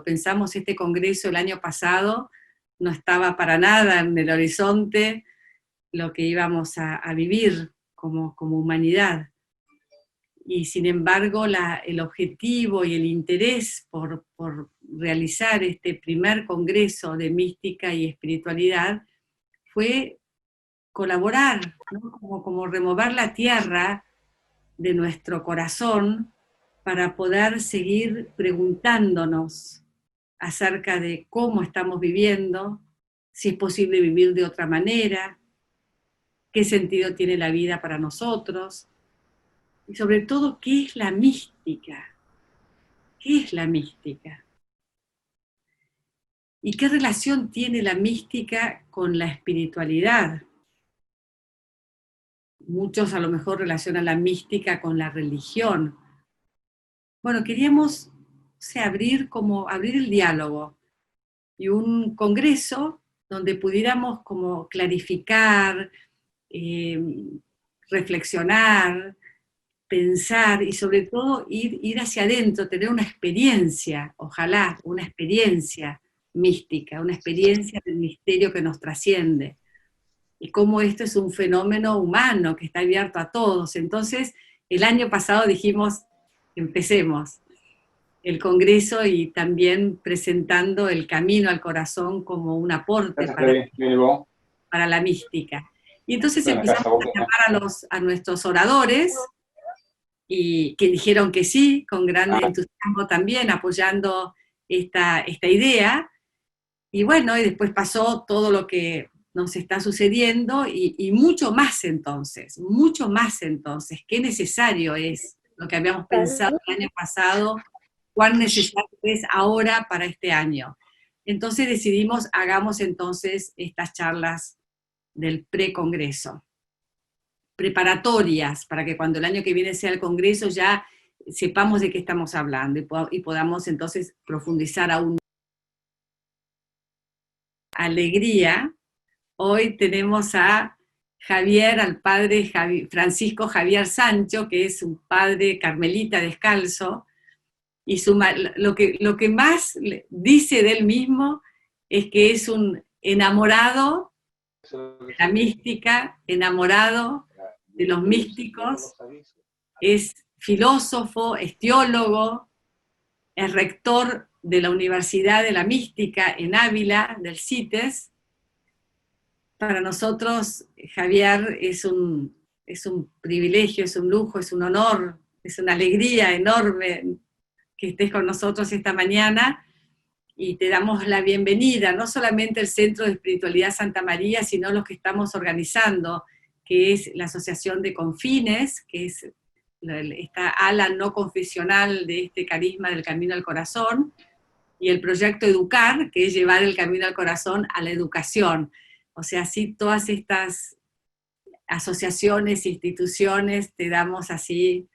cuando pensamos este congreso el año pasado, no estaba para nada en el horizonte lo que íbamos a vivir como humanidad. Y sin embargo, el objetivo y el interés por realizar este primer congreso de mística y espiritualidad fue colaborar, ¿no? Como remover la tierra de nuestro corazón para poder seguir preguntándonos acerca de cómo estamos viviendo, si es posible vivir de otra manera, qué sentido tiene la vida para nosotros, y sobre todo, ¿qué es la mística? ¿Qué es la mística? ¿Y qué relación tiene la mística con la espiritualidad? Muchos a lo mejor relacionan la mística con la religión. Bueno, queríamos abrir el diálogo y un congreso donde pudiéramos como clarificar, eh, reflexionar, pensar y sobre todo ir hacia adentro, tener una experiencia, ojalá, una experiencia mística, una experiencia del misterio que nos trasciende. Y cómo esto es un fenómeno humano que está abierto a todos. Entonces, el año pasado dijimos, empecemos el Congreso y también presentando el camino al corazón como un aporte para la mística. Y entonces empezamos a llamar a nuestros oradores, y que dijeron que sí, con gran entusiasmo también, apoyando esta idea. Y bueno, y después pasó todo lo que nos está sucediendo y mucho más entonces, qué necesario es lo que habíamos pensado el año pasado, cuán necesario es ahora para este año. Entonces decidimos, hagamos entonces estas charlas del precongreso, preparatorias, para que cuando el año que viene sea el congreso ya sepamos de qué estamos hablando y podamos entonces profundizar aún. Alegría. Hoy tenemos a Javier, al padre Francisco Javier Sancho, que es un padre carmelita descalzo, y lo que más dice de él mismo es que es un enamorado de la mística, enamorado de los místicos, es filósofo, es teólogo, es rector de la Universidad de la Mística en Ávila, del CITES. Para nosotros, Javier, es un privilegio, es un lujo, es un honor, es una alegría enorme que estés con nosotros esta mañana y te damos la bienvenida, no solamente el Centro de Espiritualidad Santa María, sino los que estamos organizando, que es la Asociación de Confines, que es esta ala no confesional de este carisma del Camino al Corazón, y el proyecto Educar, que es llevar el Camino al Corazón a la educación. O sea, así todas estas asociaciones, instituciones, te damos así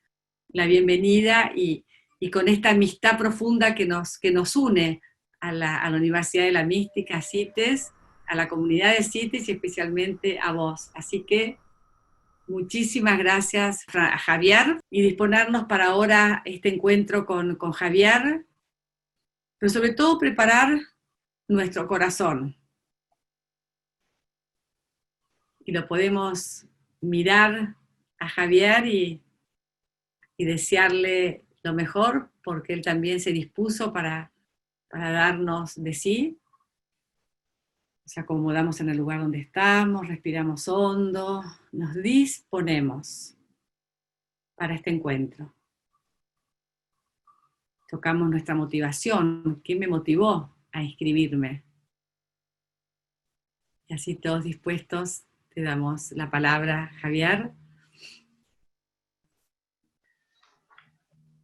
la bienvenida y con esta amistad profunda que nos une a la Universidad de la Mística, a CITES, a la comunidad de CITES y especialmente a vos. Así que muchísimas gracias a Javier y disponernos para ahora este encuentro con Javier, pero sobre todo preparar nuestro corazón. Y lo podemos mirar a Javier y desearle lo mejor, porque él también se dispuso para darnos de sí. Nos acomodamos en el lugar donde estamos, respiramos hondo, nos disponemos para este encuentro. Tocamos nuestra motivación. ¿Qué me motivó a inscribirme? Y así todos dispuestos, te damos la palabra, Javier.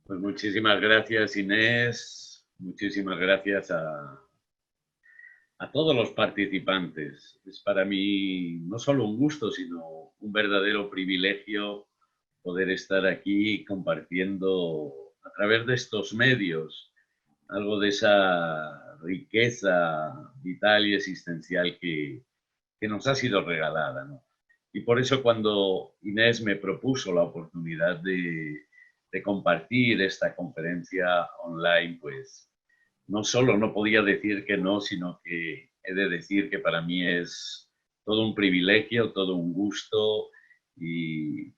Pues muchísimas gracias, Inés. Muchísimas gracias a todos los participantes. Es para mí no solo un gusto, sino un verdadero privilegio poder estar aquí compartiendo a través de estos medios algo de esa riqueza vital y existencial que nos ha sido regalada, ¿no? Y por eso cuando Inés me propuso la oportunidad de compartir esta conferencia online, pues no solo no podía decir que no, sino que he de decir que para mí es todo un privilegio, todo un gusto y,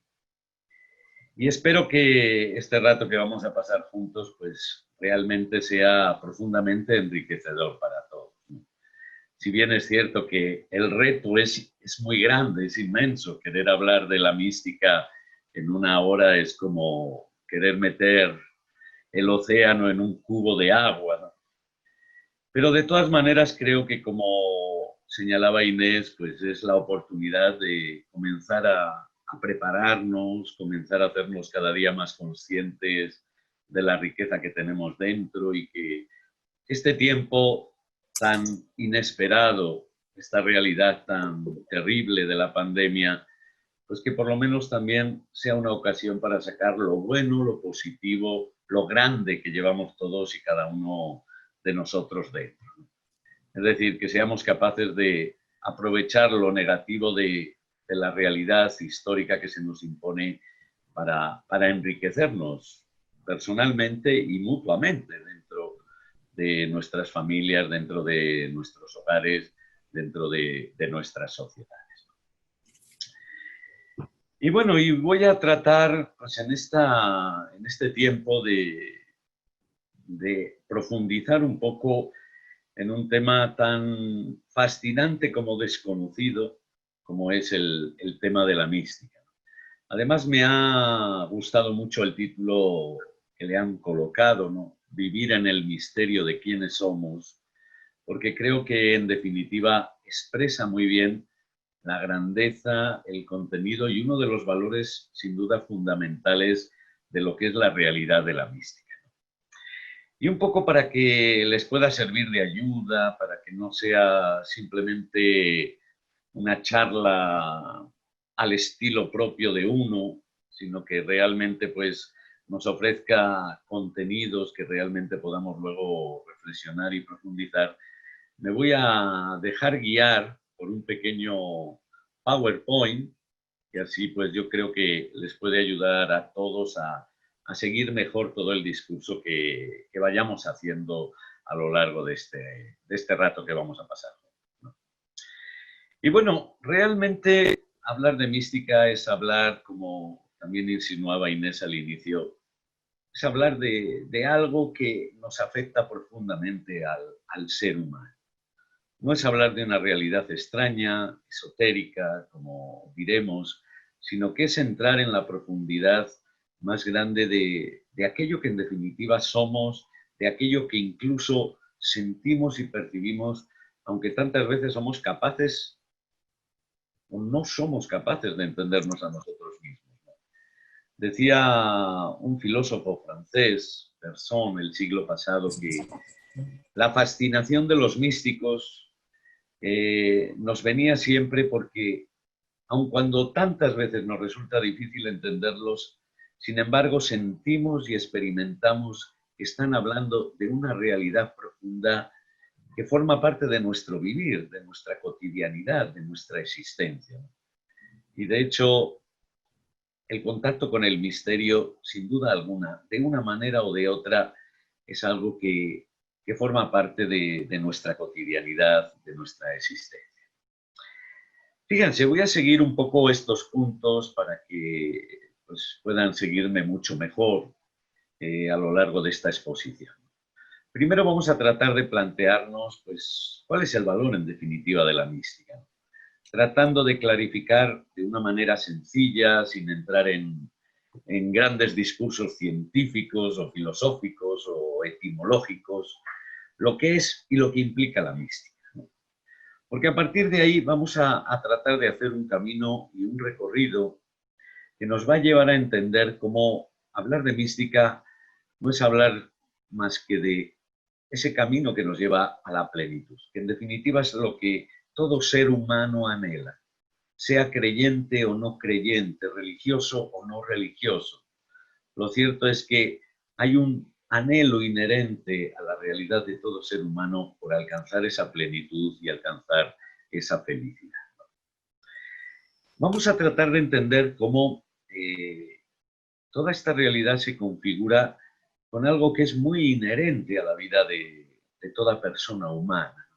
y espero que este rato que vamos a pasar juntos pues realmente sea profundamente enriquecedor para todos. Si bien es cierto que el reto es muy grande, es inmenso, querer hablar de la mística en una hora es como querer meter el océano en un cubo de agua, ¿no? Pero de todas maneras creo que como señalaba Inés, pues es la oportunidad de comenzar a prepararnos, comenzar a hacernos cada día más conscientes de la riqueza que tenemos dentro y que este tiempo tan inesperado, esta realidad tan terrible de la pandemia, pues que por lo menos también sea una ocasión para sacar lo bueno, lo positivo, lo grande que llevamos todos y cada uno de nosotros dentro. Es decir, que seamos capaces de aprovechar lo negativo de la realidad histórica que se nos impone para enriquecernos personalmente y mutuamente dentro de nuestras familias, dentro de nuestros hogares, dentro de nuestras sociedades. Y bueno, y voy a tratar pues, en este tiempo de profundizar un poco en un tema tan fascinante como desconocido, como es el tema de la mística. Además, me ha gustado mucho el título que le han colocado, ¿no? Vivir en el misterio de quiénes somos, porque creo que en definitiva expresa muy bien la grandeza, el contenido y uno de los valores sin duda fundamentales de lo que es la realidad de la mística. Y un poco para que les pueda servir de ayuda, para que no sea simplemente una charla al estilo propio de uno, sino que realmente pues nos ofrezca contenidos que realmente podamos luego reflexionar y profundizar. Me voy a dejar guiar por un pequeño PowerPoint, que así pues yo creo que les puede ayudar a todos a seguir mejor todo el discurso que vayamos haciendo a lo largo de este rato que vamos a pasar, ¿no? Y bueno, realmente hablar de mística es hablar, como también insinuaba Inés al inicio, es hablar de algo que nos afecta profundamente al ser humano. No es hablar de una realidad extraña, esotérica, como diremos, sino que es entrar en la profundidad más grande de aquello que en definitiva somos, de aquello que incluso sentimos y percibimos, aunque tantas veces somos capaces o no somos capaces de entendernos a nosotros mismos. Decía un filósofo francés, Bergson, el siglo pasado, que la fascinación de los místicos nos venía siempre porque, aun cuando tantas veces nos resulta difícil entenderlos, sin embargo sentimos y experimentamos que están hablando de una realidad profunda que forma parte de nuestro vivir, de nuestra cotidianidad, de nuestra existencia. Y de hecho, el contacto con el misterio, sin duda alguna, de una manera o de otra, es algo que forma parte de nuestra cotidianidad, de nuestra existencia. Fíjense, voy a seguir un poco estos puntos para que pues, puedan seguirme mucho mejor a lo largo de esta exposición. Primero vamos a tratar de plantearnos pues, cuál es el valor en definitiva de la mística, tratando de clarificar de una manera sencilla, sin entrar en grandes discursos científicos o filosóficos o etimológicos, lo que es y lo que implica la mística. Porque a partir de ahí vamos a tratar de hacer un camino y un recorrido que nos va a llevar a entender cómo hablar de mística no es hablar más que de ese camino que nos lleva a la plenitud, que en definitiva es lo que todo ser humano anhela, sea creyente o no creyente, religioso o no religioso. Lo cierto es que hay un anhelo inherente a la realidad de todo ser humano por alcanzar esa plenitud y alcanzar esa felicidad. Vamos a tratar de entender cómo toda esta realidad se configura con algo que es muy inherente a la vida de toda persona humana.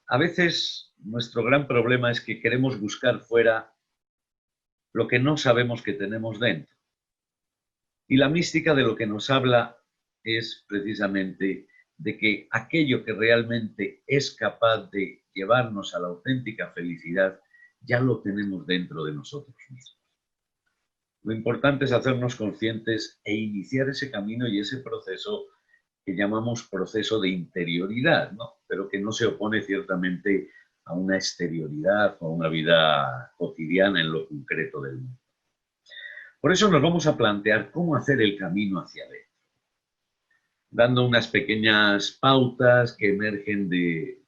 A veces nuestro gran problema es que queremos buscar fuera lo que no sabemos que tenemos dentro. Y la mística de lo que nos habla es precisamente de que aquello que realmente es capaz de llevarnos a la auténtica felicidad ya lo tenemos dentro de nosotros mismos. Lo importante es hacernos conscientes e iniciar ese camino y ese proceso que llamamos proceso de interioridad, ¿no? Pero que no se opone ciertamente a una exterioridad o a una vida cotidiana en lo concreto del mundo. Por eso nos vamos a plantear cómo hacer el camino hacia adentro, dando unas pequeñas pautas que emergen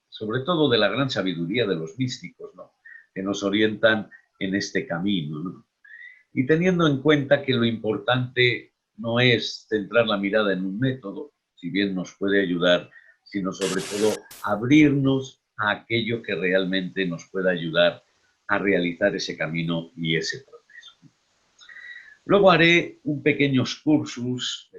sobre todo de la gran sabiduría de los místicos, ¿no? Que nos orientan en este camino, ¿no? Y teniendo en cuenta que lo importante no es centrar la mirada en un método, si bien nos puede ayudar, sino sobre todo abrirnos a aquello que realmente nos pueda ayudar a realizar ese camino y ese proceso. Luego haré un pequeños cursus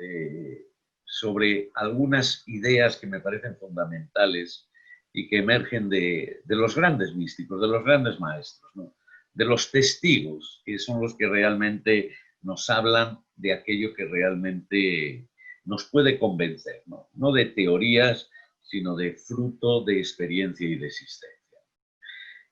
sobre algunas ideas que me parecen fundamentales y que emergen de los grandes místicos, de los grandes maestros, ¿no? De los testigos, que son los que realmente nos hablan de aquello que realmente nos puede convencer, ¿no? No de teorías, sino de fruto de experiencia y de existencia.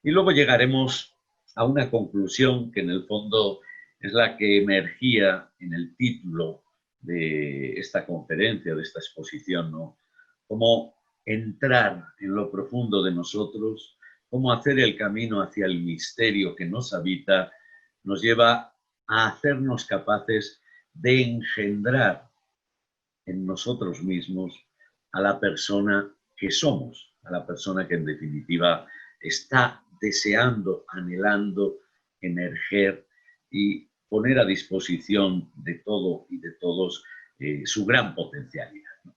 Y luego llegaremos a una conclusión que en el fondo es la que emergía en el título de esta conferencia, de esta exposición, ¿no? Cómo entrar en lo profundo de nosotros, cómo hacer el camino hacia el misterio que nos habita, nos lleva a hacernos capaces de engendrar en nosotros mismos a la persona que somos, a la persona que en definitiva está deseando, anhelando emerger y poner a disposición de todo y de todos su gran potencialidad, ¿no?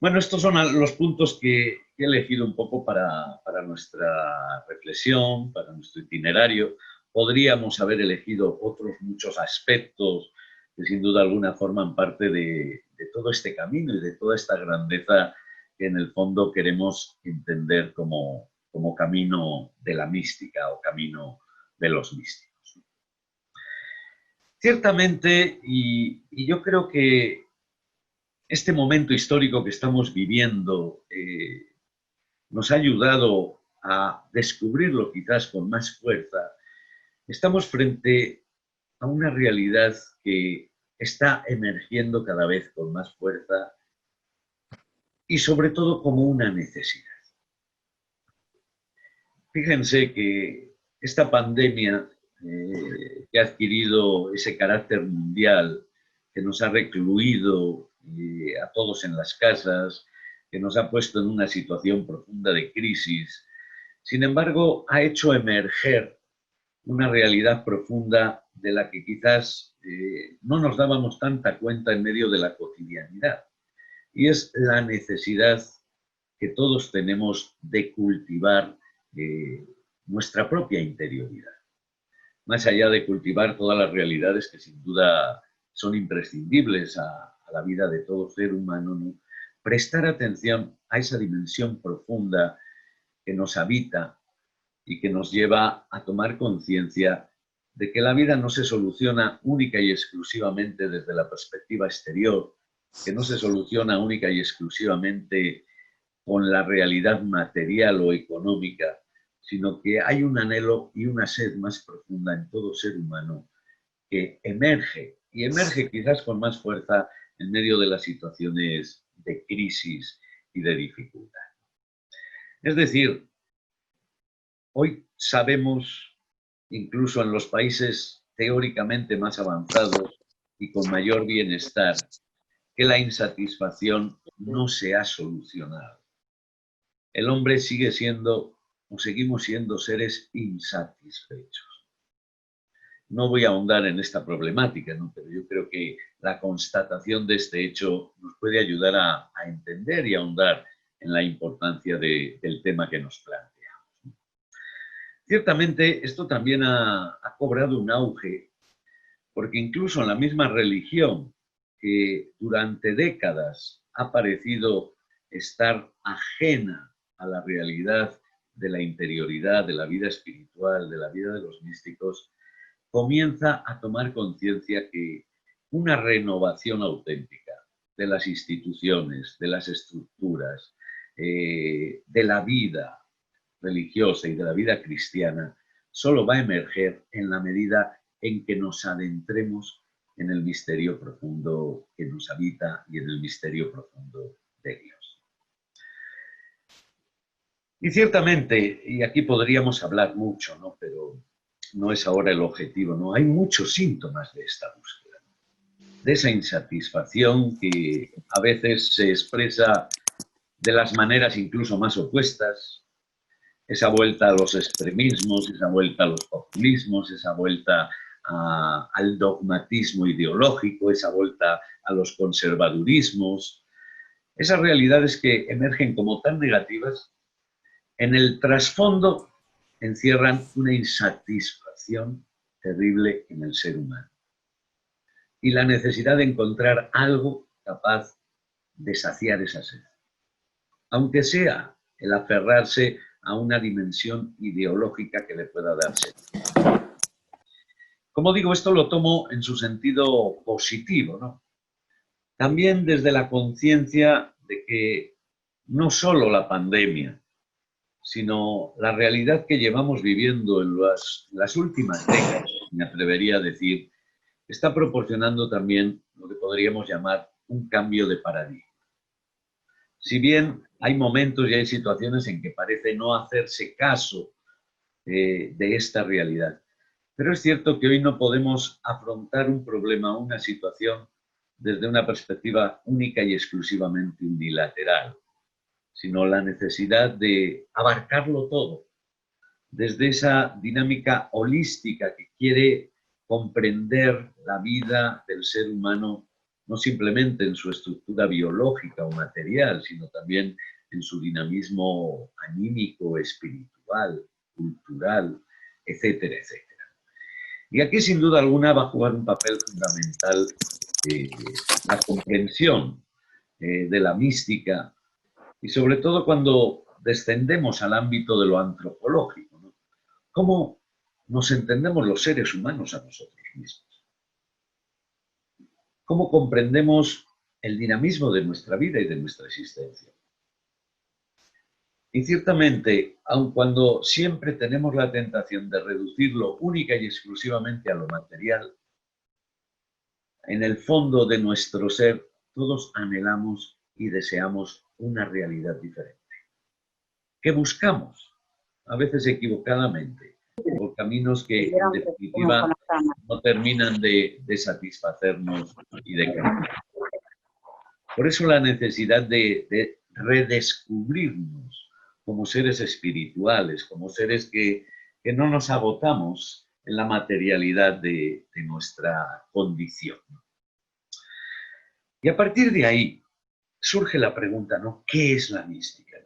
Bueno, estos son los puntos que he elegido un poco para nuestra reflexión, para nuestro itinerario. Podríamos haber elegido otros muchos aspectos que sin duda alguna forman parte de todo este camino y de toda esta grandeza que en el fondo queremos entender como camino de la mística o camino de los místicos. Ciertamente, y yo creo que este momento histórico que estamos viviendo nos ha ayudado a descubrirlo quizás con más fuerza. Estamos frente a una realidad que está emergiendo cada vez con más fuerza y sobre todo como una necesidad. Fíjense que esta pandemia que ha adquirido ese carácter mundial, que nos ha recluido a todos en las casas, que nos ha puesto en una situación profunda de crisis, sin embargo, ha hecho emerger una realidad profunda de la que quizás no nos dábamos tanta cuenta en medio de la cotidianidad. Y es la necesidad que todos tenemos de cultivar nuestra propia interioridad. Más allá de cultivar todas las realidades que sin duda son imprescindibles a la vida de todo ser humano, ¿no? Prestar atención a esa dimensión profunda que nos habita y que nos lleva a tomar conciencia de que la vida no se soluciona única y exclusivamente desde la perspectiva exterior, que no se soluciona única y exclusivamente con la realidad material o económica, sino que hay un anhelo y una sed más profunda en todo ser humano que emerge, y emerge quizás con más fuerza en medio de las situaciones de crisis y de dificultad. Es decir, hoy sabemos, incluso en los países teóricamente más avanzados y con mayor bienestar, que la insatisfacción no se ha solucionado. El hombre sigue siendo, o seguimos siendo, seres insatisfechos. No voy a ahondar en esta problemática, ¿no? Pero yo creo que la constatación de este hecho nos puede ayudar a entender y a ahondar en la importancia del tema que nos planteamos. Ciertamente, esto también ha cobrado un auge, porque incluso en la misma religión, que durante décadas ha parecido estar ajena a la realidad de la interioridad, de la vida espiritual, de la vida de los místicos, comienza a tomar conciencia que una renovación auténtica de las instituciones, de las estructuras, de la vida religiosa y de la vida cristiana, solo va a emerger en la medida en que nos adentremos en el misterio profundo que nos habita y en el misterio profundo de Dios. Y ciertamente, y aquí podríamos hablar mucho, ¿no? Pero no es ahora el objetivo, ¿no? Hay muchos síntomas de esta búsqueda, de esa insatisfacción que a veces se expresa de las maneras incluso más opuestas, esa vuelta a los extremismos, esa vuelta a los populismos, esa vuelta al dogmatismo ideológico, esa vuelta a los conservadurismos, esas realidades que emergen como tan negativas, en el trasfondo encierran una insatisfacción terrible en el ser humano y la necesidad de encontrar algo capaz de saciar esa sed, aunque sea el aferrarse a una dimensión ideológica que le pueda dar sentido. Como digo, esto lo tomo en su sentido positivo, ¿no? También desde la conciencia de que no solo la pandemia, sino la realidad que llevamos viviendo en las últimas décadas, me atrevería a decir, está proporcionando también lo que podríamos llamar un cambio de paradigma. Si bien hay momentos y hay situaciones en que parece no hacerse caso de esta realidad, pero es cierto que hoy no podemos afrontar un problema, una situación, desde una perspectiva única y exclusivamente unilateral, sino la necesidad de abarcarlo todo, desde esa dinámica holística que quiere comprender la vida del ser humano, no simplemente en su estructura biológica o material, sino también en su dinamismo anímico, espiritual, cultural, etcétera, etcétera. Y aquí, sin duda alguna, va a jugar un papel fundamental la comprensión de la mística, y sobre todo cuando descendemos al ámbito de lo antropológico, ¿no? ¿Cómo nos entendemos los seres humanos a nosotros mismos? ¿Cómo comprendemos el dinamismo de nuestra vida y de nuestra existencia? Y ciertamente, aun cuando siempre tenemos la tentación de reducirlo única y exclusivamente a lo material, en el fondo de nuestro ser todos anhelamos y deseamos una realidad diferente, que buscamos, a veces equivocadamente, por caminos que en definitiva no terminan de satisfacernos y de cambiar. Por eso la necesidad de redescubrirnos como seres espirituales, como seres que no nos agotamos en la materialidad de nuestra condición. Y a partir de ahí surge la pregunta, ¿no? ¿Qué es la mística?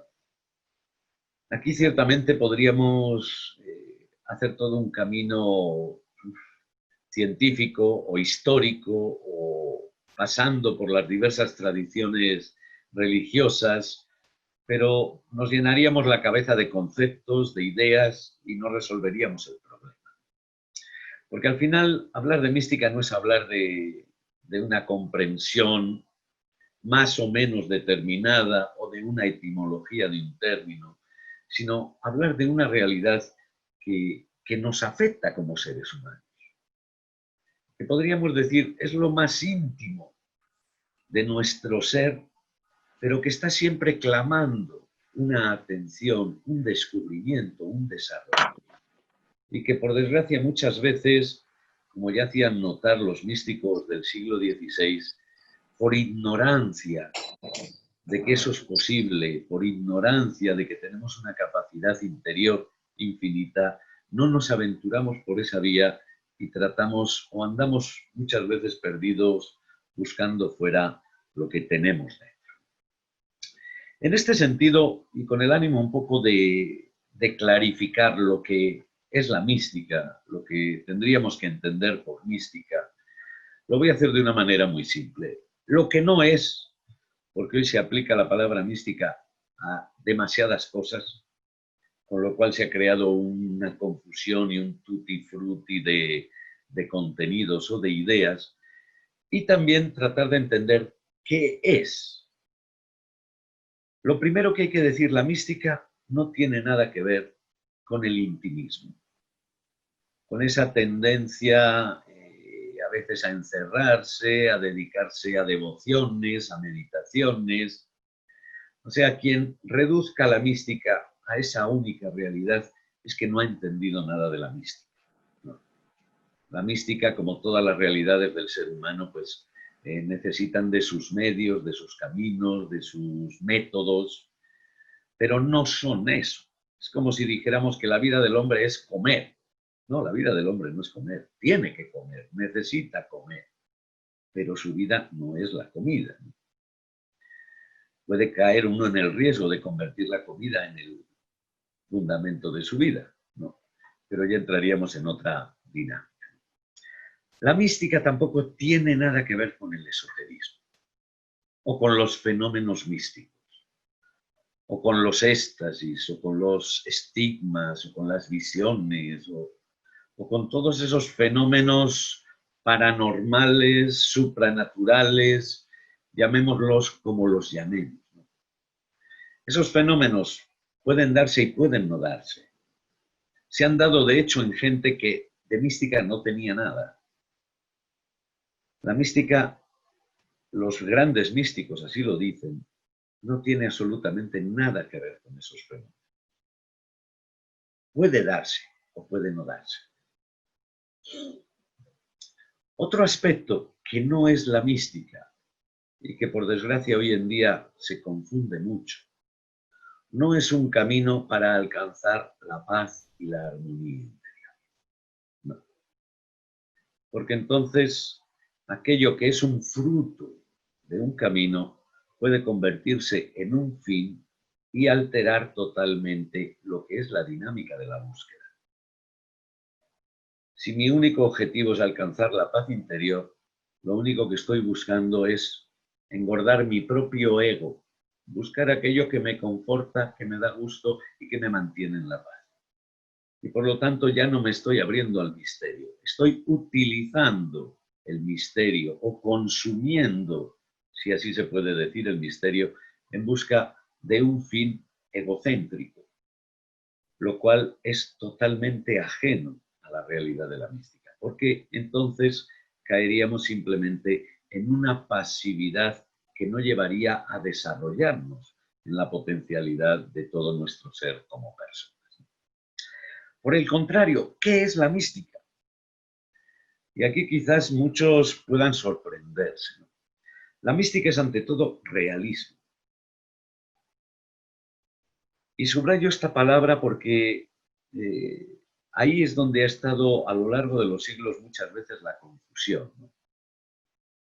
Aquí ciertamente podríamos hacer todo un camino científico o histórico o pasando por las diversas tradiciones religiosas, pero nos llenaríamos la cabeza de conceptos, de ideas y no resolveríamos el problema. Porque al final hablar de mística no es hablar de una comprensión más o menos determinada o de una etimología de un término, sino hablar de una realidad que nos afecta como seres humanos. Que podríamos decir es lo más íntimo de nuestro ser, pero que está siempre clamando una atención, un descubrimiento, un desarrollo. Y que por desgracia muchas veces, como ya hacían notar los místicos del siglo XVI, por ignorancia de que eso es posible, por ignorancia de que tenemos una capacidad interior infinita, no nos aventuramos por esa vía y tratamos o andamos muchas veces perdidos buscando fuera lo que tenemos dentro. En este sentido, y con el ánimo un poco de clarificar lo que es la mística, lo que tendríamos que entender por mística, lo voy a hacer de una manera muy simple. Lo que no es, porque hoy se aplica la palabra mística a demasiadas cosas, con lo cual se ha creado una confusión y un tutti frutti de contenidos o de ideas, y también tratar de entender qué es. Lo primero que hay que decir, la mística no tiene nada que ver con el intimismo, con esa tendencia a veces a encerrarse, a dedicarse a devociones, a meditaciones. O sea, quien reduzca la mística a esa única realidad es que no ha entendido nada de la mística. ¿No? La mística, como todas las realidades del ser humano, pues necesitan de sus medios, de sus caminos, de sus métodos, pero no son eso. Es como si dijéramos que la vida del hombre es comer. No, la vida del hombre no es comer, tiene que comer, necesita comer, pero su vida no es la comida. Puede caer uno en el riesgo de convertir la comida en el fundamento de su vida, ¿no? Pero ya entraríamos en otra dinámica. La mística tampoco tiene nada que ver con el esoterismo, o con los fenómenos místicos, o con los éxtasis, o con los estigmas, o con las visiones, o con todos esos fenómenos paranormales, supranaturales, llamémoslos como los llamemos. Esos fenómenos pueden darse y pueden no darse. Se han dado, de hecho, en gente que de mística no tenía nada. La mística, los grandes místicos así lo dicen, no tiene absolutamente nada que ver con esos fenómenos. Puede darse o puede no darse. Otro aspecto que no es la mística y que por desgracia hoy en día se confunde mucho, no es un camino para alcanzar la paz y la armonía interior. No. Porque entonces aquello que es un fruto de un camino puede convertirse en un fin y alterar totalmente lo que es la dinámica de la búsqueda. Si mi único objetivo es alcanzar la paz interior, lo único que estoy buscando es engordar mi propio ego, buscar aquello que me conforta, que me da gusto y que me mantiene en la paz. Y por lo tanto ya no me estoy abriendo al misterio, estoy utilizando el misterio o consumiendo, si así se puede decir, el misterio en busca de un fin egocéntrico, lo cual es totalmente ajeno a la realidad de la mística, porque entonces caeríamos simplemente en una pasividad que no llevaría a desarrollarnos en la potencialidad de todo nuestro ser como personas. Por el contrario, ¿qué es la mística? Y aquí quizás muchos puedan sorprenderse, ¿no? La mística es ante todo realismo. Y subrayo esta palabra porque ahí es donde ha estado a lo largo de los siglos muchas veces la confusión, ¿no?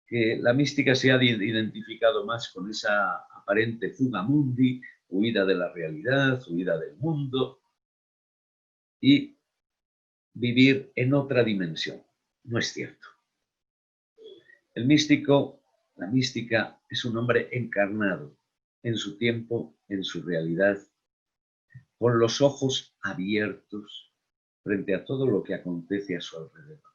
Que la mística se ha identificado más con esa aparente fuga mundi, huida de la realidad, huida del mundo, y vivir en otra dimensión. No es cierto. El místico, la mística, es un hombre encarnado en su tiempo, en su realidad, con los ojos abiertos frente a todo lo que acontece a su alrededor.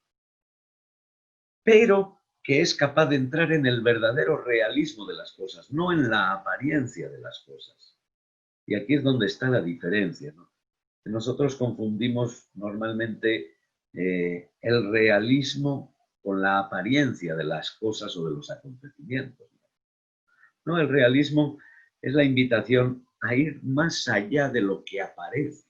Pero que es capaz de entrar en el verdadero realismo de las cosas, no en la apariencia de las cosas. Y aquí es donde está la diferencia, ¿no? Nosotros confundimos normalmente el realismo con la apariencia de las cosas o de los acontecimientos. No, el realismo es la invitación a ir más allá de lo que aparece,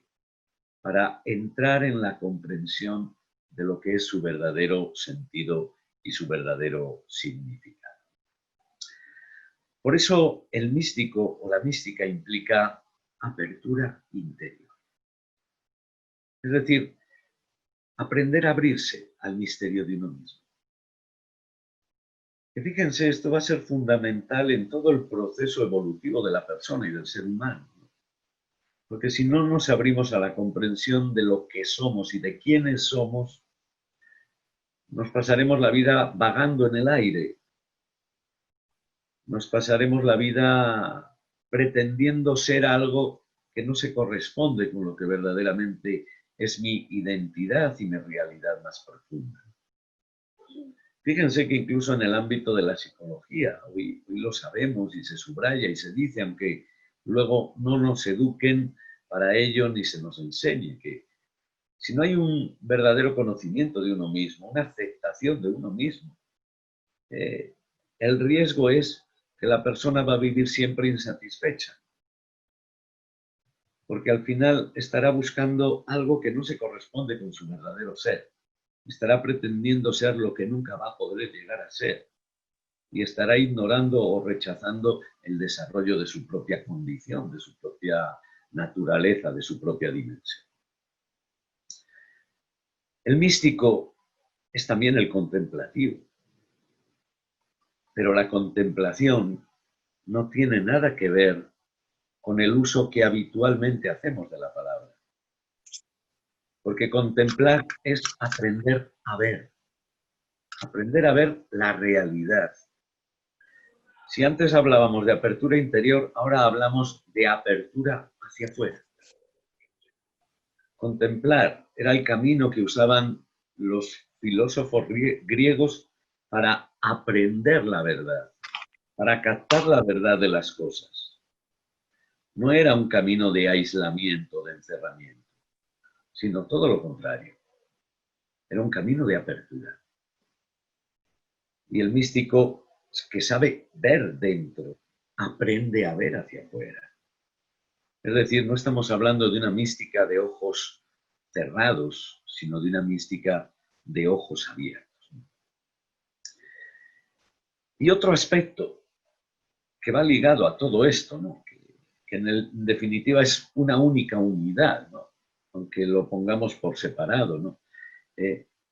para entrar en la comprensión de lo que es su verdadero sentido y su verdadero significado. Por eso el místico o la mística implica apertura interior. Es decir, aprender a abrirse al misterio de uno mismo. Que fíjense, esto va a ser fundamental en todo el proceso evolutivo de la persona y del ser humano. Porque si no nos abrimos a la comprensión de lo que somos y de quiénes somos, nos pasaremos la vida vagando en el aire, nos pasaremos la vida pretendiendo ser algo que no se corresponde con lo que verdaderamente es mi identidad y mi realidad más profunda. Fíjense que incluso en el ámbito de la psicología, hoy lo sabemos y se subraya y se dice, aunque luego no nos eduquen para ello ni se nos enseñe, que si no hay un verdadero conocimiento de uno mismo, una aceptación de uno mismo, el riesgo es que la persona va a vivir siempre insatisfecha, porque al final estará buscando algo que no se corresponde con su verdadero ser. Estará pretendiendo ser lo que nunca va a poder llegar a ser y estará ignorando o rechazando el desarrollo de su propia condición, de su propia naturaleza, de su propia dimensión. El místico es también el contemplativo, pero la contemplación no tiene nada que ver con el uso que habitualmente hacemos de la palabra. Porque contemplar es aprender a ver la realidad. Si antes hablábamos de apertura interior, ahora hablamos de apertura hacia afuera. Contemplar era el camino que usaban los filósofos griegos para aprender la verdad, para captar la verdad de las cosas. No era un camino de aislamiento, de encerramiento, sino todo lo contrario. Era un camino de apertura. Y el místico que sabe ver dentro, aprende a ver hacia afuera. Es decir, no estamos hablando de una mística de ojos cerrados, sino de una mística de ojos abiertos. Y otro aspecto que va ligado a todo esto, ¿no? que en definitiva es una única unidad, ¿no? Aunque lo pongamos por separado, ¿no?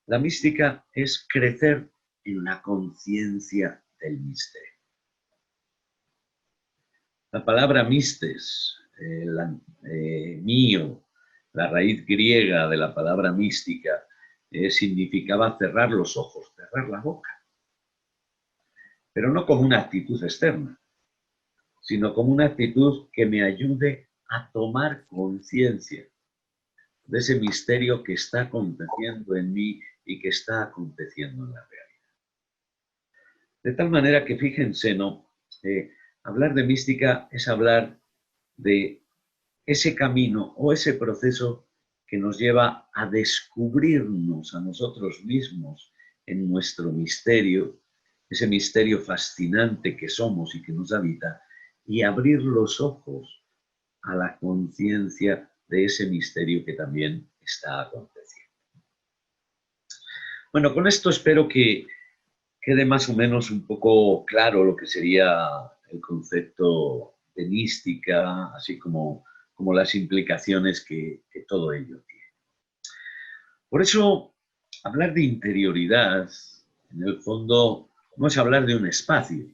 La mística es crecer en la conciencia del misterio. La palabra mistes, mío, la raíz griega de la palabra mística, significaba cerrar los ojos, cerrar la boca. Pero no como una actitud externa, sino como una actitud que me ayude a tomar conciencia de ese misterio que está aconteciendo en mí y que está aconteciendo en la realidad. De tal manera que fíjense, ¿no? Hablar de mística es hablar de ese camino o ese proceso que nos lleva a descubrirnos a nosotros mismos en nuestro misterio, ese misterio fascinante que somos y que nos habita, y abrir los ojos a la conciencia de ese misterio que también está aconteciendo. Bueno, con esto espero que quede más o menos un poco claro lo que sería el concepto de mística, así como las implicaciones que todo ello tiene. Por eso, hablar de interioridad, en el fondo, no es hablar de un espacio,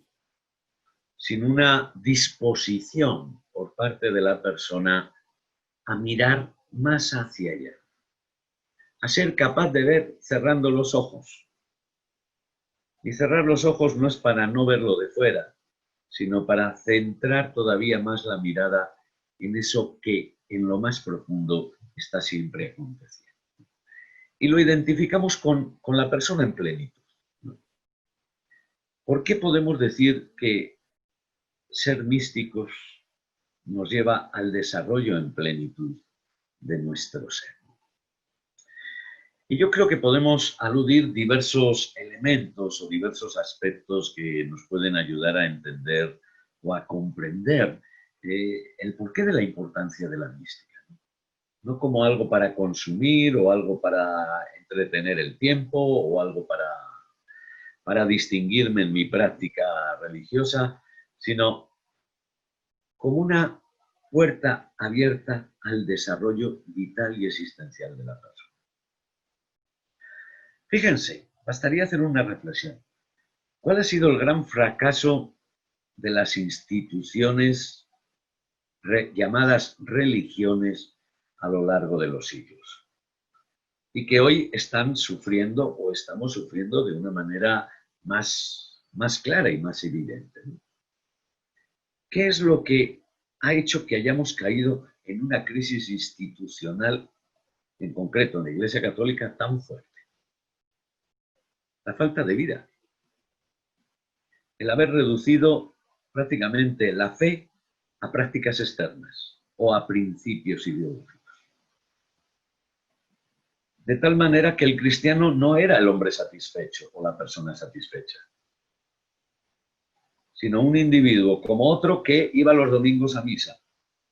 sino una disposición por parte de la persona a mirar más hacia allá, a ser capaz de ver cerrando los ojos. Y cerrar los ojos no es para no verlo de fuera, sino para centrar todavía más la mirada en eso que en lo más profundo está siempre aconteciendo. Y lo identificamos con la persona en plenitud. ¿Por qué podemos decir que ser místicos nos lleva al desarrollo en plenitud de nuestro ser? Y yo creo que podemos aludir diversos elementos o diversos aspectos que nos pueden ayudar a entender o a comprender el porqué de la importancia de la mística. No como algo para consumir o algo para entretener el tiempo o algo para distinguirme en mi práctica religiosa, sino como una puerta abierta al desarrollo vital y existencial de la persona. Fíjense, bastaría hacer una reflexión. ¿Cuál ha sido el gran fracaso de las instituciones llamadas religiones a lo largo de los siglos? Y que hoy están sufriendo o estamos sufriendo de una manera más clara y más evidente, ¿no? ¿Qué es lo que ha hecho que hayamos caído en una crisis institucional, en concreto en la Iglesia Católica, tan fuerte? La falta de vida. El haber reducido prácticamente la fe a prácticas externas o a principios ideológicos. De tal manera que el cristiano no era el hombre satisfecho o la persona satisfecha, sino un individuo como otro que iba los domingos a misa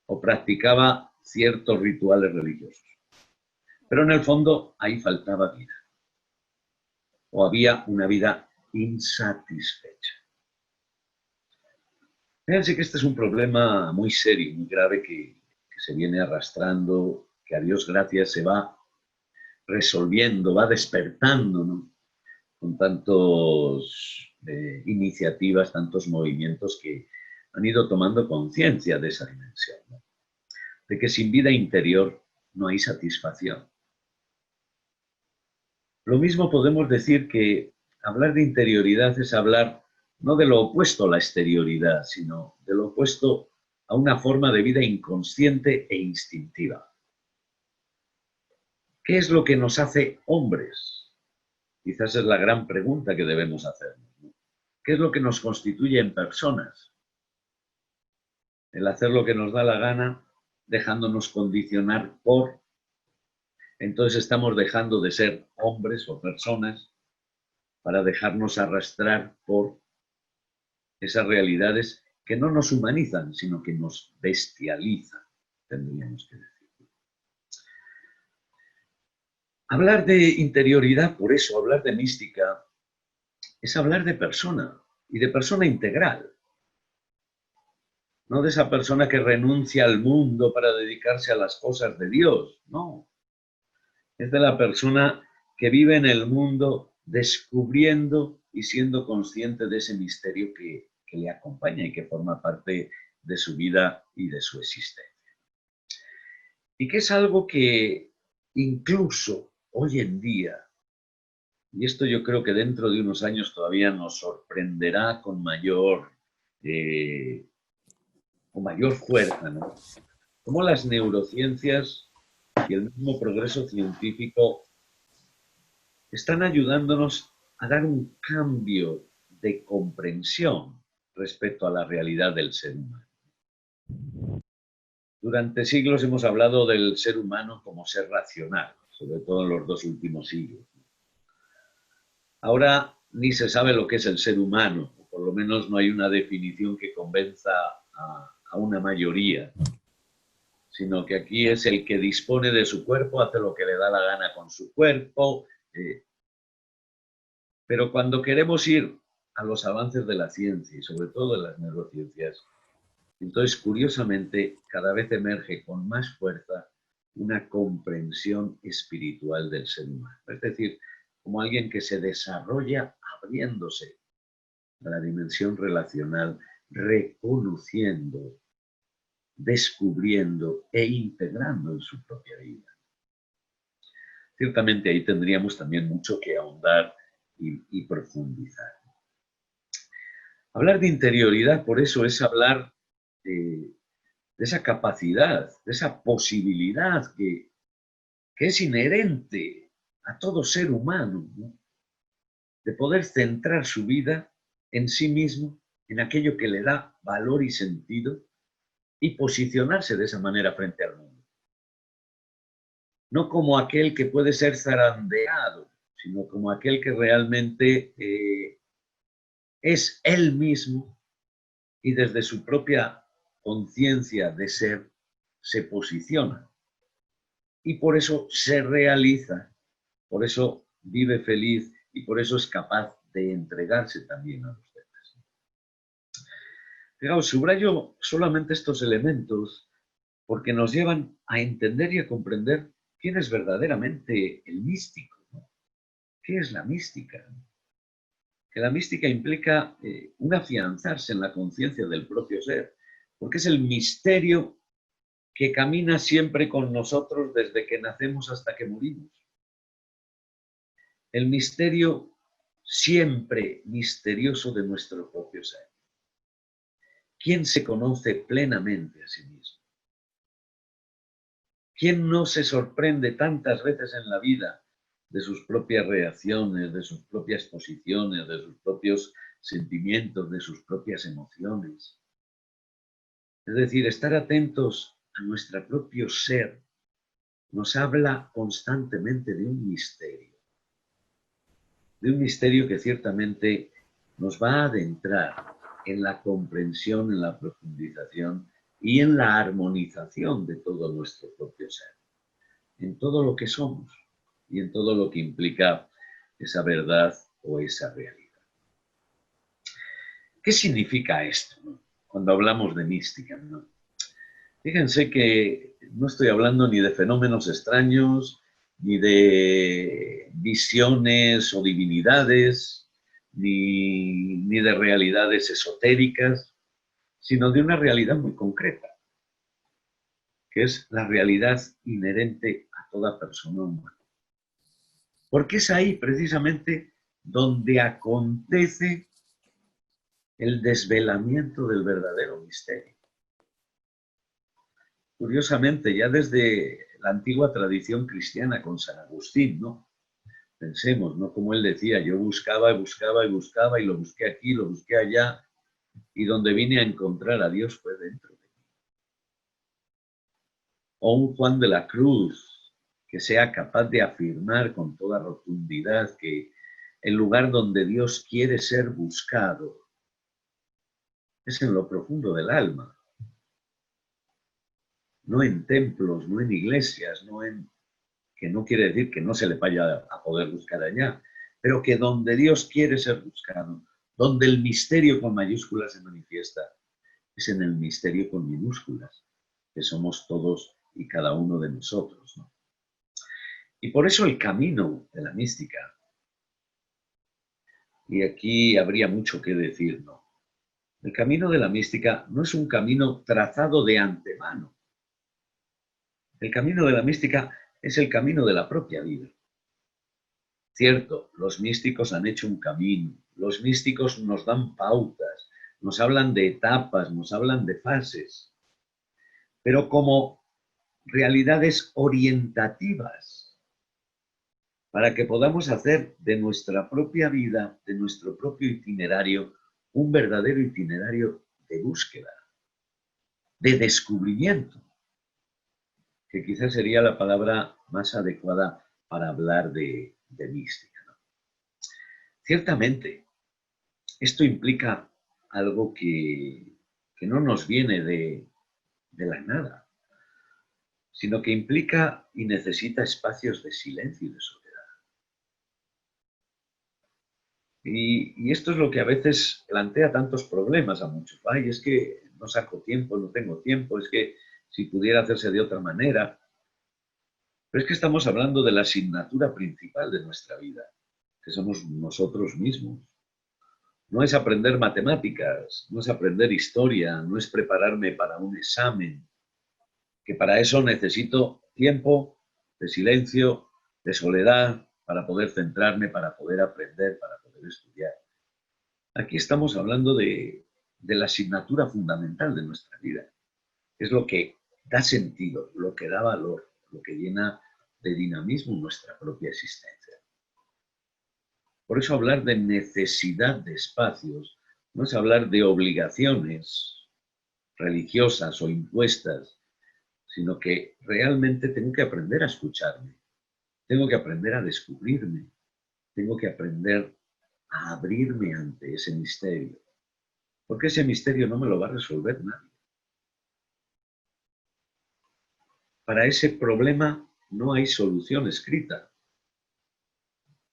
o practicaba ciertos rituales religiosos. Pero en el fondo ahí faltaba vida o había una vida insatisfecha. Fíjense que este es un problema muy serio, muy grave que se viene arrastrando, que a Dios gracias se va resolviendo, va despertando, ¿no? Con tantas iniciativas, tantos movimientos que han ido tomando conciencia de esa dimensión, ¿no? De que sin vida interior no hay satisfacción. Lo mismo podemos decir que hablar de interioridad es hablar no de lo opuesto a la exterioridad, sino de lo opuesto a una forma de vida inconsciente e instintiva. ¿Qué es lo que nos hace hombres? Quizás es la gran pregunta que debemos hacernos, ¿no? ¿Qué es lo que nos constituye en personas? El hacer lo que nos da la gana, dejándonos condicionar por... Entonces estamos dejando de ser hombres o personas para dejarnos arrastrar por esas realidades que no nos humanizan, sino que nos bestializan, tendríamos que decir. Hablar de interioridad, por eso, hablar de mística, es hablar de persona, y de persona integral. No de esa persona que renuncia al mundo para dedicarse a las cosas de Dios, no. Es de la persona que vive en el mundo descubriendo y siendo consciente de ese misterio que le acompaña y que forma parte de su vida y de su existencia. Y que es algo que incluso hoy en día, y esto yo creo que dentro de unos años todavía nos sorprenderá con mayor fuerza, ¿no? Cómo las neurociencias y el mismo progreso científico están ayudándonos a dar un cambio de comprensión respecto a la realidad del ser humano. Durante siglos hemos hablado del ser humano como ser racional, sobre todo en los 2 últimos siglos. Ahora ni se sabe lo que es el ser humano, o por lo menos no hay una definición que convenza a una mayoría, sino que aquí es el que dispone de su cuerpo, hace lo que le da la gana con su cuerpo. Pero cuando queremos ir a los avances de la ciencia y sobre todo de las neurociencias, entonces curiosamente cada vez emerge con más fuerza una comprensión espiritual del ser humano. Es decir, como alguien que se desarrolla abriéndose a la dimensión relacional, reconociendo, descubriendo e integrando en su propia vida. Ciertamente ahí tendríamos también mucho que ahondar y profundizar. Hablar de interioridad, por eso, es hablar de esa capacidad, de esa posibilidad que es inherente a todo ser humano, ¿no? De poder centrar su vida en sí mismo, en aquello que le da valor y sentido, y posicionarse de esa manera frente al mundo. No como aquel que puede ser zarandeado, sino como aquel que realmente es él mismo y desde su propia conciencia de ser se posiciona. Y por eso se realiza, por eso vive feliz y por eso es capaz de entregarse también a los demás. Fijaos, subrayo solamente estos elementos porque nos llevan a entender y a comprender quién es verdaderamente el místico, ¿no? ¿Qué es la mística? Que la mística implica un afianzarse en la conciencia del propio ser, porque es el misterio que camina siempre con nosotros desde que nacemos hasta que morimos. El misterio siempre misterioso de nuestro propio ser. ¿quién se conoce plenamente a sí mismo? ¿Quién no se sorprende tantas veces en la vida de sus propias reacciones, de sus propias posiciones, de sus propios sentimientos, de sus propias emociones? Es decir, estar atentos a nuestro propio ser nos habla constantemente de un misterio que ciertamente nos va a adentrar en la comprensión, en la profundización y en la armonización de todo nuestro propio ser, en todo lo que somos y en todo lo que implica esa verdad o esa realidad. ¿Qué significa esto, no? Cuando hablamos de mística, ¿no? Fíjense que no estoy hablando ni de fenómenos extraños, ni de visiones o divinidades, ni de realidades esotéricas, sino de una realidad muy concreta, que es la realidad inherente a toda persona humana. Porque es ahí precisamente donde acontece el desvelamiento del verdadero misterio. Curiosamente, ya desde la antigua tradición cristiana con San Agustín, ¿no? Pensemos, ¿no? Como él decía, yo buscaba y buscaba y buscaba y lo busqué aquí, lo busqué allá, y donde vine a encontrar a Dios fue dentro de mí. O un Juan de la Cruz, que sea capaz de afirmar con toda rotundidad que el lugar donde Dios quiere ser buscado es en lo profundo del alma, no en templos, no en iglesias, que no quiere decir que no se le vaya a poder buscar allá, pero que donde Dios quiere ser buscado, donde el misterio con mayúsculas se manifiesta, es en el misterio con minúsculas, que somos todos y cada uno de nosotros, ¿no? Y por eso el camino de la mística, y aquí habría mucho que decir, ¿no? El camino de la mística no es un camino trazado de antemano. El camino de la mística es el camino de la propia vida. Cierto, los místicos han hecho un camino, los místicos nos dan pautas, nos hablan de etapas, nos hablan de fases, pero como realidades orientativas para que podamos hacer de nuestra propia vida, de nuestro propio itinerario, un verdadero itinerario de búsqueda, de descubrimiento, que quizás sería la palabra más adecuada para hablar de mística, ¿no? Ciertamente, esto implica algo que no nos viene de la nada, sino que implica y necesita espacios de silencio y de soledad. Y esto es lo que a veces plantea tantos problemas a muchos. Ay, es que no saco tiempo, no tengo tiempo, es que si pudiera hacerse de otra manera. Pero es que estamos hablando de la asignatura principal de nuestra vida, que somos nosotros mismos. No es aprender matemáticas, no es aprender historia, no es prepararme para un examen, que para eso necesito tiempo de silencio, de soledad, para poder centrarme, para poder aprender, para poder estudiar. Aquí estamos hablando de la asignatura fundamental de nuestra vida. Es lo que da sentido, lo que da valor, lo que llena de dinamismo nuestra propia existencia. Por eso hablar de necesidad de espacios no es hablar de obligaciones religiosas o impuestas, sino que realmente tengo que aprender a escucharme, tengo que aprender a descubrirme, tengo que aprender a abrirme ante ese misterio, porque ese misterio no me lo va a resolver nadie. Para ese problema no hay solución escrita.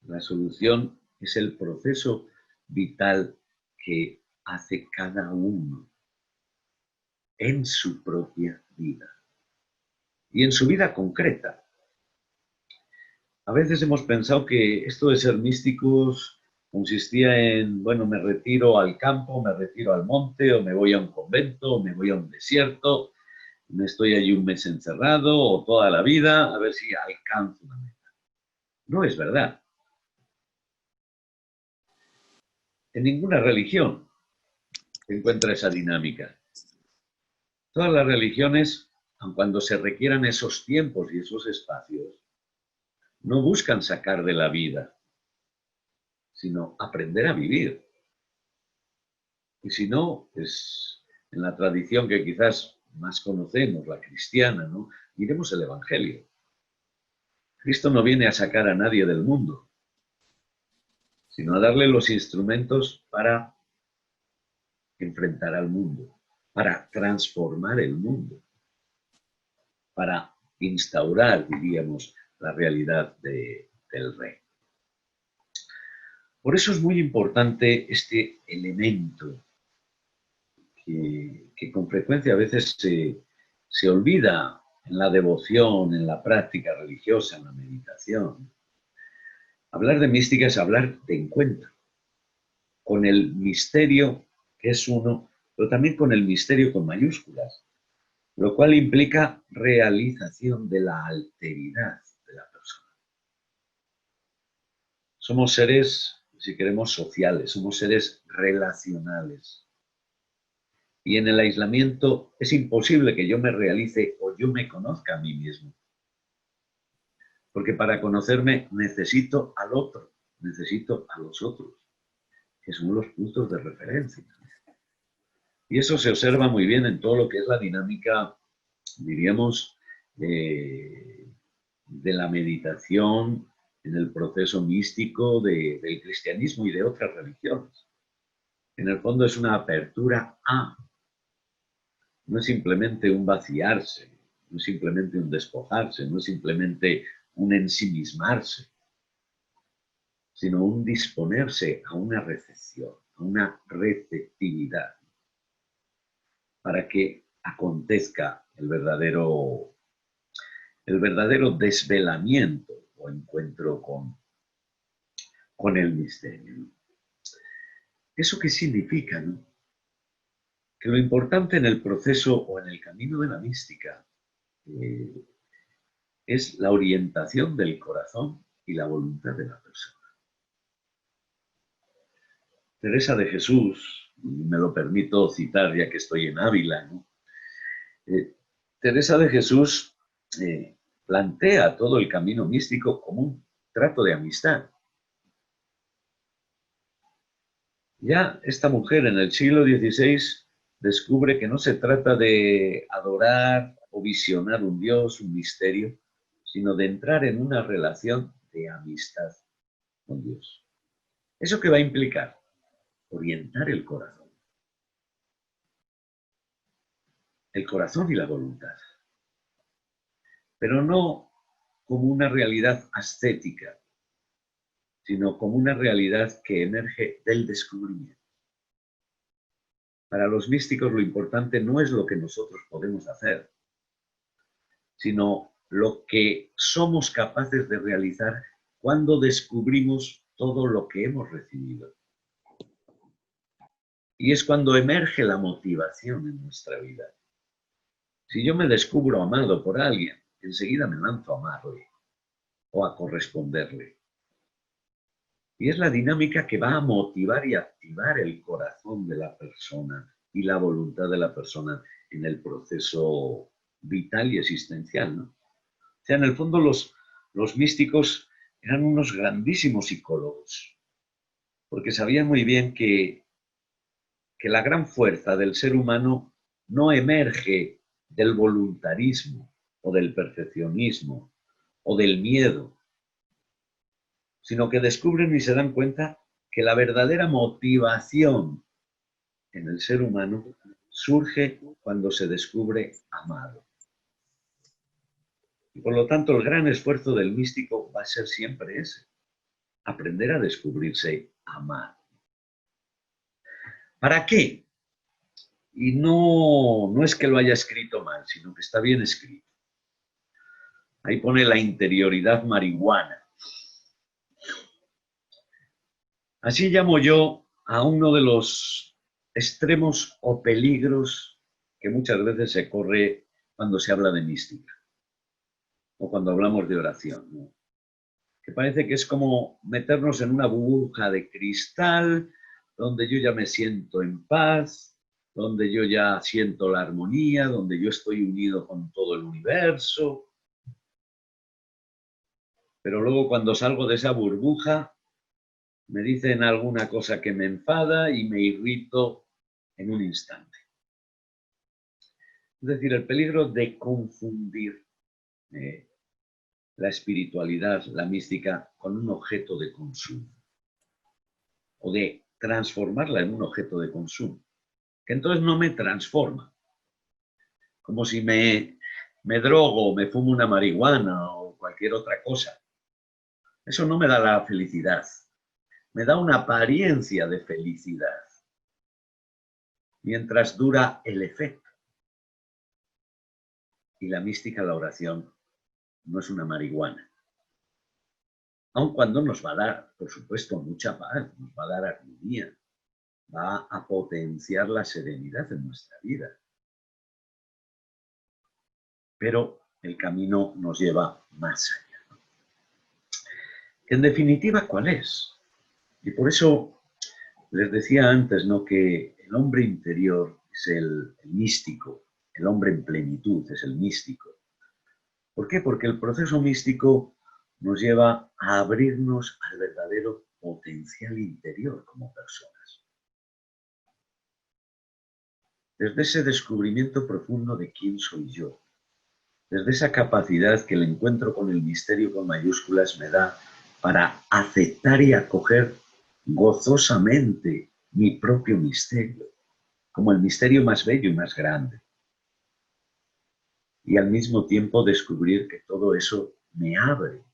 La solución es el proceso vital que hace cada uno en su propia vida y en su vida concreta. A veces hemos pensado que esto de ser místicos consistía en, bueno, me retiro al campo, me retiro al monte, o me voy a un convento, o me voy a un desierto, me estoy allí un mes encerrado, o toda la vida, a ver si alcanzo una meta. No es verdad. En ninguna religión se encuentra esa dinámica. Todas las religiones, aun cuando se requieran esos tiempos y esos espacios, no buscan sacar de la vida, sino aprender a vivir. Y si no, pues en la tradición que quizás más conocemos, la cristiana, ¿no?, miremos el Evangelio. Cristo no viene a sacar a nadie del mundo, sino a darle los instrumentos para enfrentar al mundo, para transformar el mundo, para instaurar, diríamos, la realidad del reino. Por eso es muy importante este elemento que con frecuencia a veces se olvida en la devoción, en la práctica religiosa, en la meditación. Hablar de mística es hablar de encuentro con el misterio que es uno, pero también con el misterio con mayúsculas, lo cual implica realización de la alteridad de la persona. Somos seres, si queremos, sociales, somos seres relacionales. Y en el aislamiento es imposible que yo me realice o yo me conozca a mí mismo. Porque para conocerme necesito al otro, necesito a los otros, que son los puntos de referencia. Y eso se observa muy bien en todo lo que es la dinámica, diríamos, de la meditación, en el proceso místico del cristianismo y de otras religiones. En el fondo es una apertura a, no es simplemente un vaciarse, no es simplemente un despojarse, no es simplemente un ensimismarse, sino un disponerse a una recepción, a una receptividad, para que acontezca el verdadero desvelamiento o encuentro con el misterio. ¿Eso qué significa, no? Que lo importante en el proceso o en el camino de la mística es la orientación del corazón y la voluntad de la persona. Teresa de Jesús, me lo permito citar ya que estoy en Ávila, ¿no? Teresa de Jesús plantea todo el camino místico como un trato de amistad. Ya esta mujer en el siglo XVI descubre que no se trata de adorar o visionar un Dios, un misterio, sino de entrar en una relación de amistad con Dios. ¿Eso qué va a implicar? Orientar el corazón. El corazón y la voluntad. Pero no como una realidad ascética, sino como una realidad que emerge del descubrimiento. Para los místicos lo importante no es lo que nosotros podemos hacer, sino lo que somos capaces de realizar cuando descubrimos todo lo que hemos recibido. Y es cuando emerge la motivación en nuestra vida. Si yo me descubro amado por alguien, enseguida me lanzo a amarle o a corresponderle. Y es la dinámica que va a motivar y activar el corazón de la persona y la voluntad de la persona en el proceso vital y existencial, ¿no? O sea, en el fondo los místicos eran unos grandísimos psicólogos, porque sabían muy bien que la gran fuerza del ser humano no emerge del voluntarismo o del perfeccionismo o del miedo, sino que descubren y se dan cuenta que la verdadera motivación en el ser humano surge cuando se descubre amado. Y por lo tanto, el gran esfuerzo del místico va a ser siempre ese, aprender a descubrirse amado. ¿Para qué? Y no es que lo haya escrito mal, sino que está bien escrito. Ahí pone la interioridad marihuana. Así llamo yo a uno de los extremos o peligros que muchas veces se corre cuando se habla de mística o cuando hablamos de oración, ¿no? Que parece que es como meternos en una burbuja de cristal donde yo ya me siento en paz, donde yo ya siento la armonía, donde yo estoy unido con todo el universo. Pero luego cuando salgo de esa burbuja, me dicen alguna cosa que me enfada y me irrito en un instante. Es decir, el peligro de confundir la espiritualidad, la mística, con un objeto de consumo. O de transformarla en un objeto de consumo. Que entonces no me transforma. Como si me drogo, me fumo una marihuana o cualquier otra cosa. Eso no me da la felicidad. Me da una apariencia de felicidad. Mientras dura el efecto. Y la mística, la oración, no es una marihuana. Aun cuando nos va a dar, por supuesto, mucha paz, nos va a dar armonía, va a potenciar la serenidad en nuestra vida. Pero el camino nos lleva más allá. En definitiva, ¿cuál es? Y por eso les decía antes, ¿no?, que el hombre interior es el místico, el hombre en plenitud es el místico. ¿Por qué? Porque el proceso místico nos lleva a abrirnos al verdadero potencial interior como personas. Desde ese descubrimiento profundo de quién soy yo, desde esa capacidad que el encuentro con el misterio con mayúsculas me da para aceptar y acoger gozosamente mi propio misterio, como el misterio más bello y más grande. Y al mismo tiempo descubrir que todo eso me abre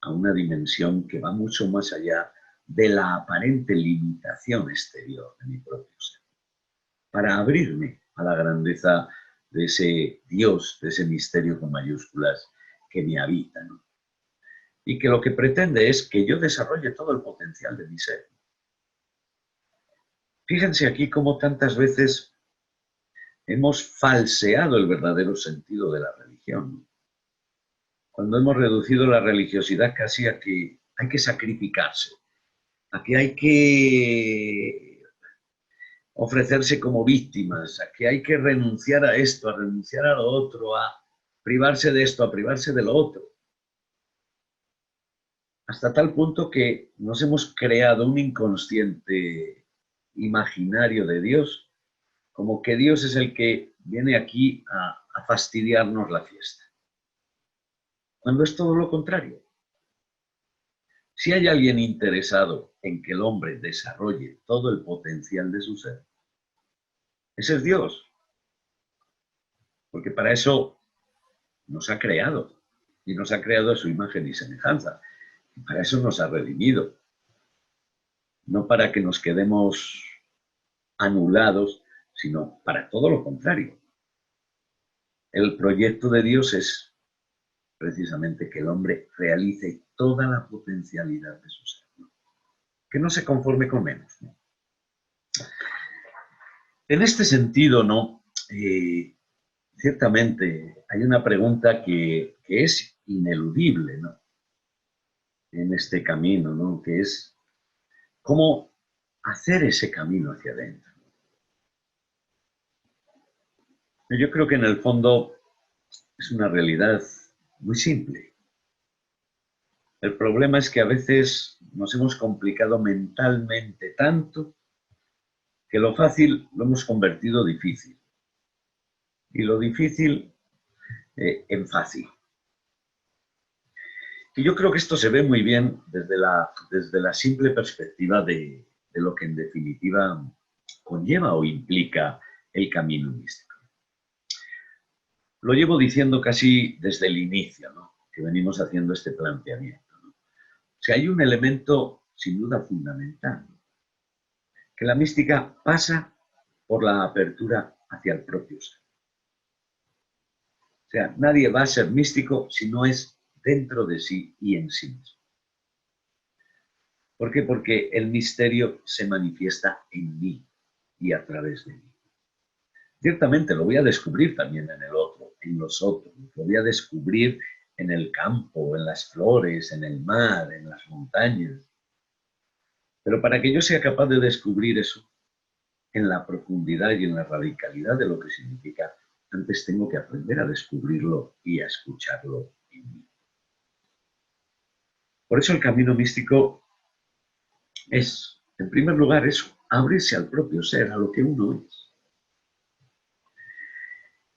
a una dimensión que va mucho más allá de la aparente limitación exterior de mi propio ser, para abrirme a la grandeza de ese Dios, de ese misterio con mayúsculas que me habita, ¿no? Y que lo que pretende es que yo desarrolle todo el potencial de mi ser. Fíjense aquí cómo tantas veces hemos falseado el verdadero sentido de la religión. Cuando hemos reducido la religiosidad casi a que hay que sacrificarse, a que hay que ofrecerse como víctimas, a que hay que renunciar a esto, a renunciar a lo otro, a privarse de esto, a privarse de lo otro. Hasta tal punto que nos hemos creado un inconsciente imaginario de Dios, como que Dios es el que viene aquí a fastidiarnos la fiesta. Cuando es todo lo contrario. Si hay alguien interesado en que el hombre desarrolle todo el potencial de su ser, ese es Dios. Porque para eso nos ha creado. Y nos ha creado a su imagen y semejanza. Y para eso nos ha redimido. No para que nos quedemos anulados, sino para todo lo contrario. El proyecto de Dios es precisamente que el hombre realice toda la potencialidad de su ser, ¿no? Que no se conforme con menos, ¿no? En este sentido, ¿no? Ciertamente hay una pregunta que es ineludible, ¿no?, en este camino, ¿no?, que es cómo hacer ese camino hacia adentro. Yo creo que en el fondo es una realidad muy simple. El problema es que a veces nos hemos complicado mentalmente tanto que lo fácil lo hemos convertido difícil y lo difícil en fácil. Y yo creo que esto se ve muy bien desde la simple perspectiva de lo que en definitiva conlleva o implica el camino místico. Lo llevo diciendo casi desde el inicio, ¿no?, que venimos haciendo este planteamiento, ¿no? O sea, hay un elemento sin duda fundamental, ¿no?, que la mística pasa por la apertura hacia el propio ser. O sea, nadie va a ser místico si no es dentro de sí y en sí mismo. ¿Por qué? Porque el misterio se manifiesta en mí y a través de mí. Ciertamente lo voy a descubrir también en el otro, en los otros. Lo voy a descubrir en el campo, en las flores, en el mar, en las montañas. Pero para que yo sea capaz de descubrir eso, en la profundidad y en la radicalidad de lo que significa, antes tengo que aprender a descubrirlo y a escucharlo en mí. Por eso el camino místico es, en primer lugar, eso, abrirse al propio ser, a lo que uno es.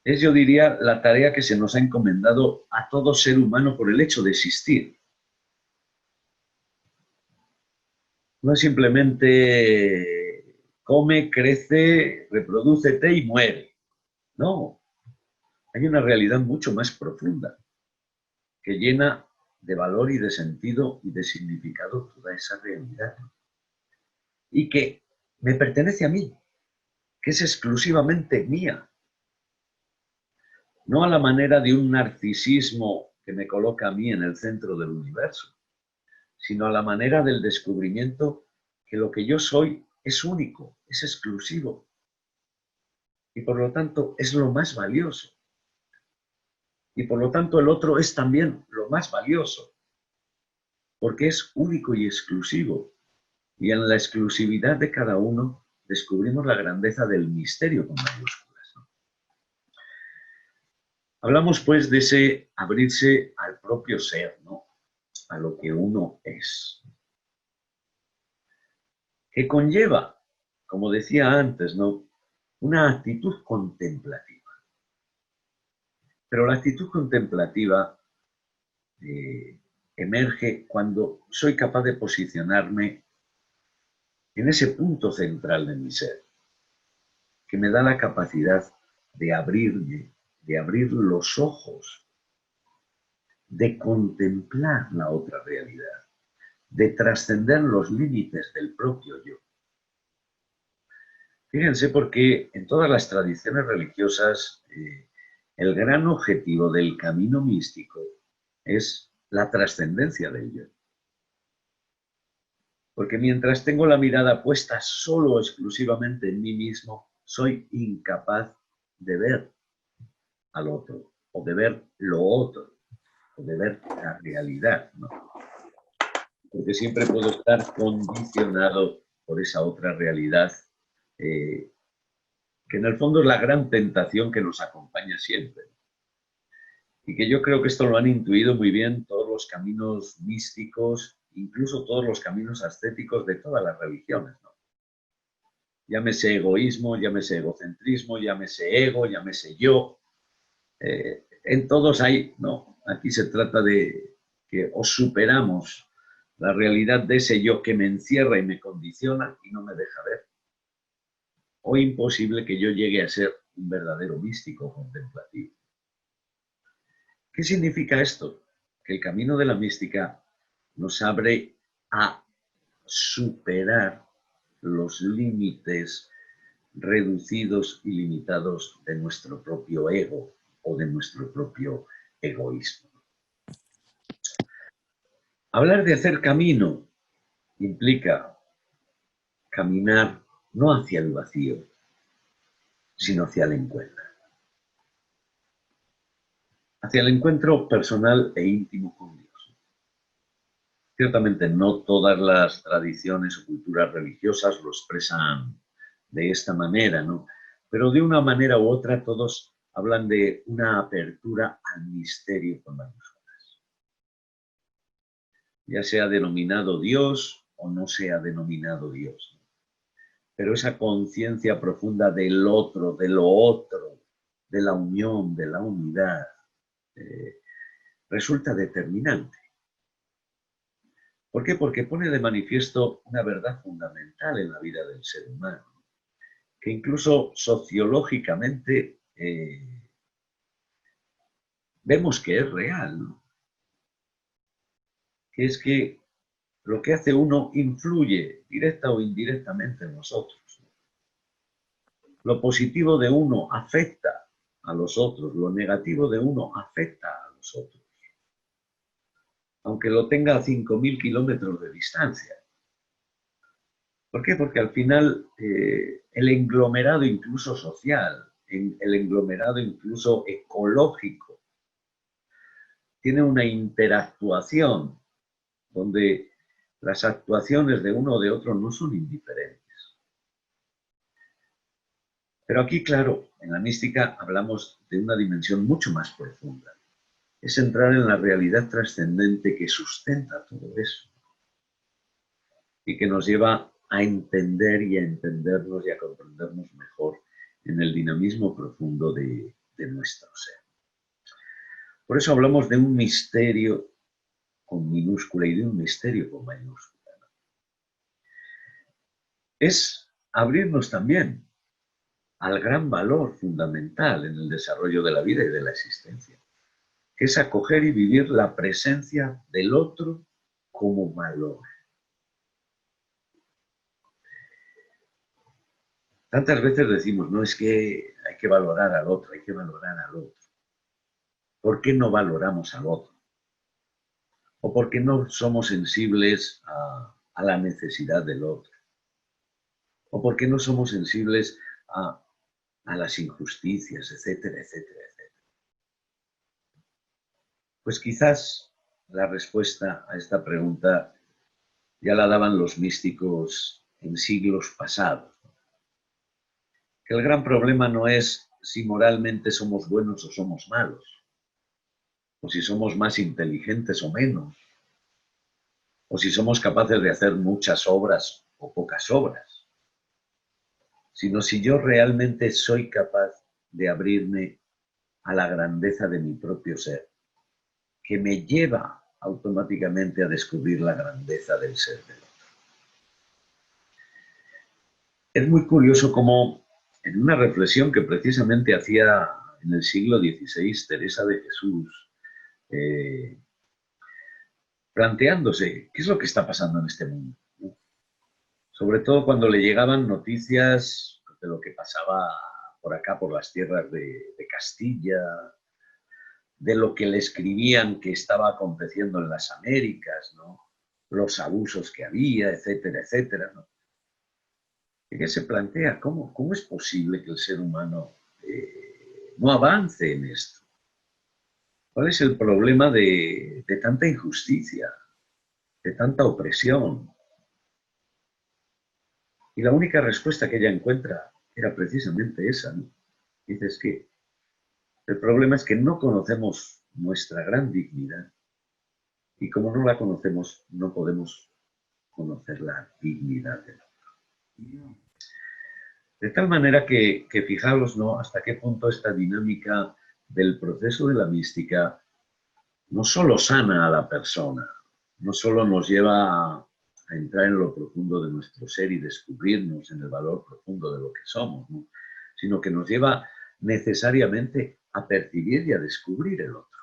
Es, yo diría, la tarea que se nos ha encomendado a todo ser humano por el hecho de existir. No es simplemente come, crece, reprodúcete y muere. No, hay una realidad mucho más profunda que llena de valor y de sentido y de significado toda esa realidad. Y que me pertenece a mí, que es exclusivamente mía. No a la manera de un narcisismo que me coloca a mí en el centro del universo, sino a la manera del descubrimiento que lo que yo soy es único, es exclusivo y por lo tanto es lo más valioso. Y por lo tanto el otro es también lo más valioso, porque es único y exclusivo. Y en la exclusividad de cada uno descubrimos la grandeza del misterio con mayúsculas, ¿no? Hablamos pues de ese abrirse al propio ser, ¿no? A lo que uno es. Que conlleva, como decía antes, ¿no? Una actitud contemplativa. Pero la actitud contemplativa emerge cuando soy capaz de posicionarme en ese punto central de mi ser, que me da la capacidad de abrirme, de abrir los ojos, de contemplar la otra realidad, de trascender los límites del propio yo. Fíjense porque en todas las tradiciones religiosas el gran objetivo del camino místico es la trascendencia del yo. Porque mientras tengo la mirada puesta solo exclusivamente en mí mismo, soy incapaz de ver al otro, o de ver lo otro, o de ver la realidad, ¿no? Porque siempre puedo estar condicionado por esa otra realidad, que en el fondo es la gran tentación que nos acompaña siempre. Y que yo creo que esto lo han intuido muy bien todos los caminos místicos, incluso todos los caminos ascéticos de todas las religiones, ¿no? Llámese egoísmo, llámese egocentrismo, llámese ego, llámese yo. En todos hay, no, aquí se trata de que os superamos la realidad de ese yo que me encierra y me condiciona y no me deja ver. O imposible que yo llegue a ser un verdadero místico contemplativo. ¿Qué significa esto? Que el camino de la mística nos abre a superar los límites reducidos y limitados de nuestro propio ego o de nuestro propio egoísmo. Hablar de hacer camino implica caminar no hacia el vacío, sino hacia el encuentro. Hacia el encuentro personal e íntimo con Dios. Ciertamente no todas las tradiciones o culturas religiosas lo expresan de esta manera, ¿no? Pero de una manera u otra todos hablan de una apertura al misterio con mayúsculas. Ya sea denominado Dios o no sea denominado Dios, ¿no? Pero esa conciencia profunda del otro, de lo otro, de la unión, de la unidad, resulta determinante. ¿Por qué? Porque pone de manifiesto una verdad fundamental en la vida del ser humano, que incluso sociológicamente vemos que es real, ¿no? Que es que lo que hace uno influye directa o indirectamente en los otros. Lo positivo de uno afecta a los otros, lo negativo de uno afecta a los otros, aunque lo tenga a 5.000 kilómetros de distancia. ¿Por qué? Porque al final el englomerado incluso social, el englomerado incluso ecológico, tiene una interactuación donde las actuaciones de uno o de otro no son indiferentes. Pero aquí, claro, en la mística hablamos de una dimensión mucho más profunda. Es entrar en la realidad trascendente que sustenta todo eso y que nos lleva a entender y a entendernos y a comprendernos mejor en el dinamismo profundo de nuestro ser. Por eso hablamos de un misterio con minúscula y de un misterio con mayúscula. Es abrirnos también al gran valor fundamental en el desarrollo de la vida y de la existencia, que es acoger y vivir la presencia del otro como valor. Tantas veces decimos, no, es que hay que valorar al otro, hay que valorar al otro. ¿Por qué no valoramos al otro? ¿O por qué no somos sensibles a la necesidad del otro? ¿O por qué no somos sensibles a las injusticias, etcétera, etcétera, etcétera? Pues quizás la respuesta a esta pregunta ya la daban los místicos en siglos pasados. Que el gran problema no es si moralmente somos buenos o somos malos, o si somos más inteligentes o menos, o si somos capaces de hacer muchas obras o pocas obras, sino si yo realmente soy capaz de abrirme a la grandeza de mi propio ser, que me lleva automáticamente a descubrir la grandeza del ser del otro. Es muy curioso cómo en una reflexión que precisamente hacía en el siglo XVI Teresa de Jesús, planteándose qué es lo que está pasando en este mundo, ¿no? Sobre todo cuando le llegaban noticias de lo que pasaba por acá, por las tierras de Castilla, de lo que le escribían que estaba aconteciendo en las Américas, ¿no? Los abusos que había, etcétera, etcétera, ¿no? Y que se plantea, ¿cómo es posible que el ser humano no avance en esto? ¿Cuál es el problema de tanta injusticia, de tanta opresión? Y la única respuesta que ella encuentra era precisamente esa, ¿no? Dices que el problema es que no conocemos nuestra gran dignidad y como no la conocemos, no podemos conocer la dignidad del otro. De tal manera que fijaros, ¿no?, hasta qué punto esta dinámica del proceso de la mística no solo sana a la persona, no solo nos lleva a entrar en lo profundo de nuestro ser y descubrirnos en el valor profundo de lo que somos, ¿no?, sino que nos lleva necesariamente a percibir y a descubrir el otro.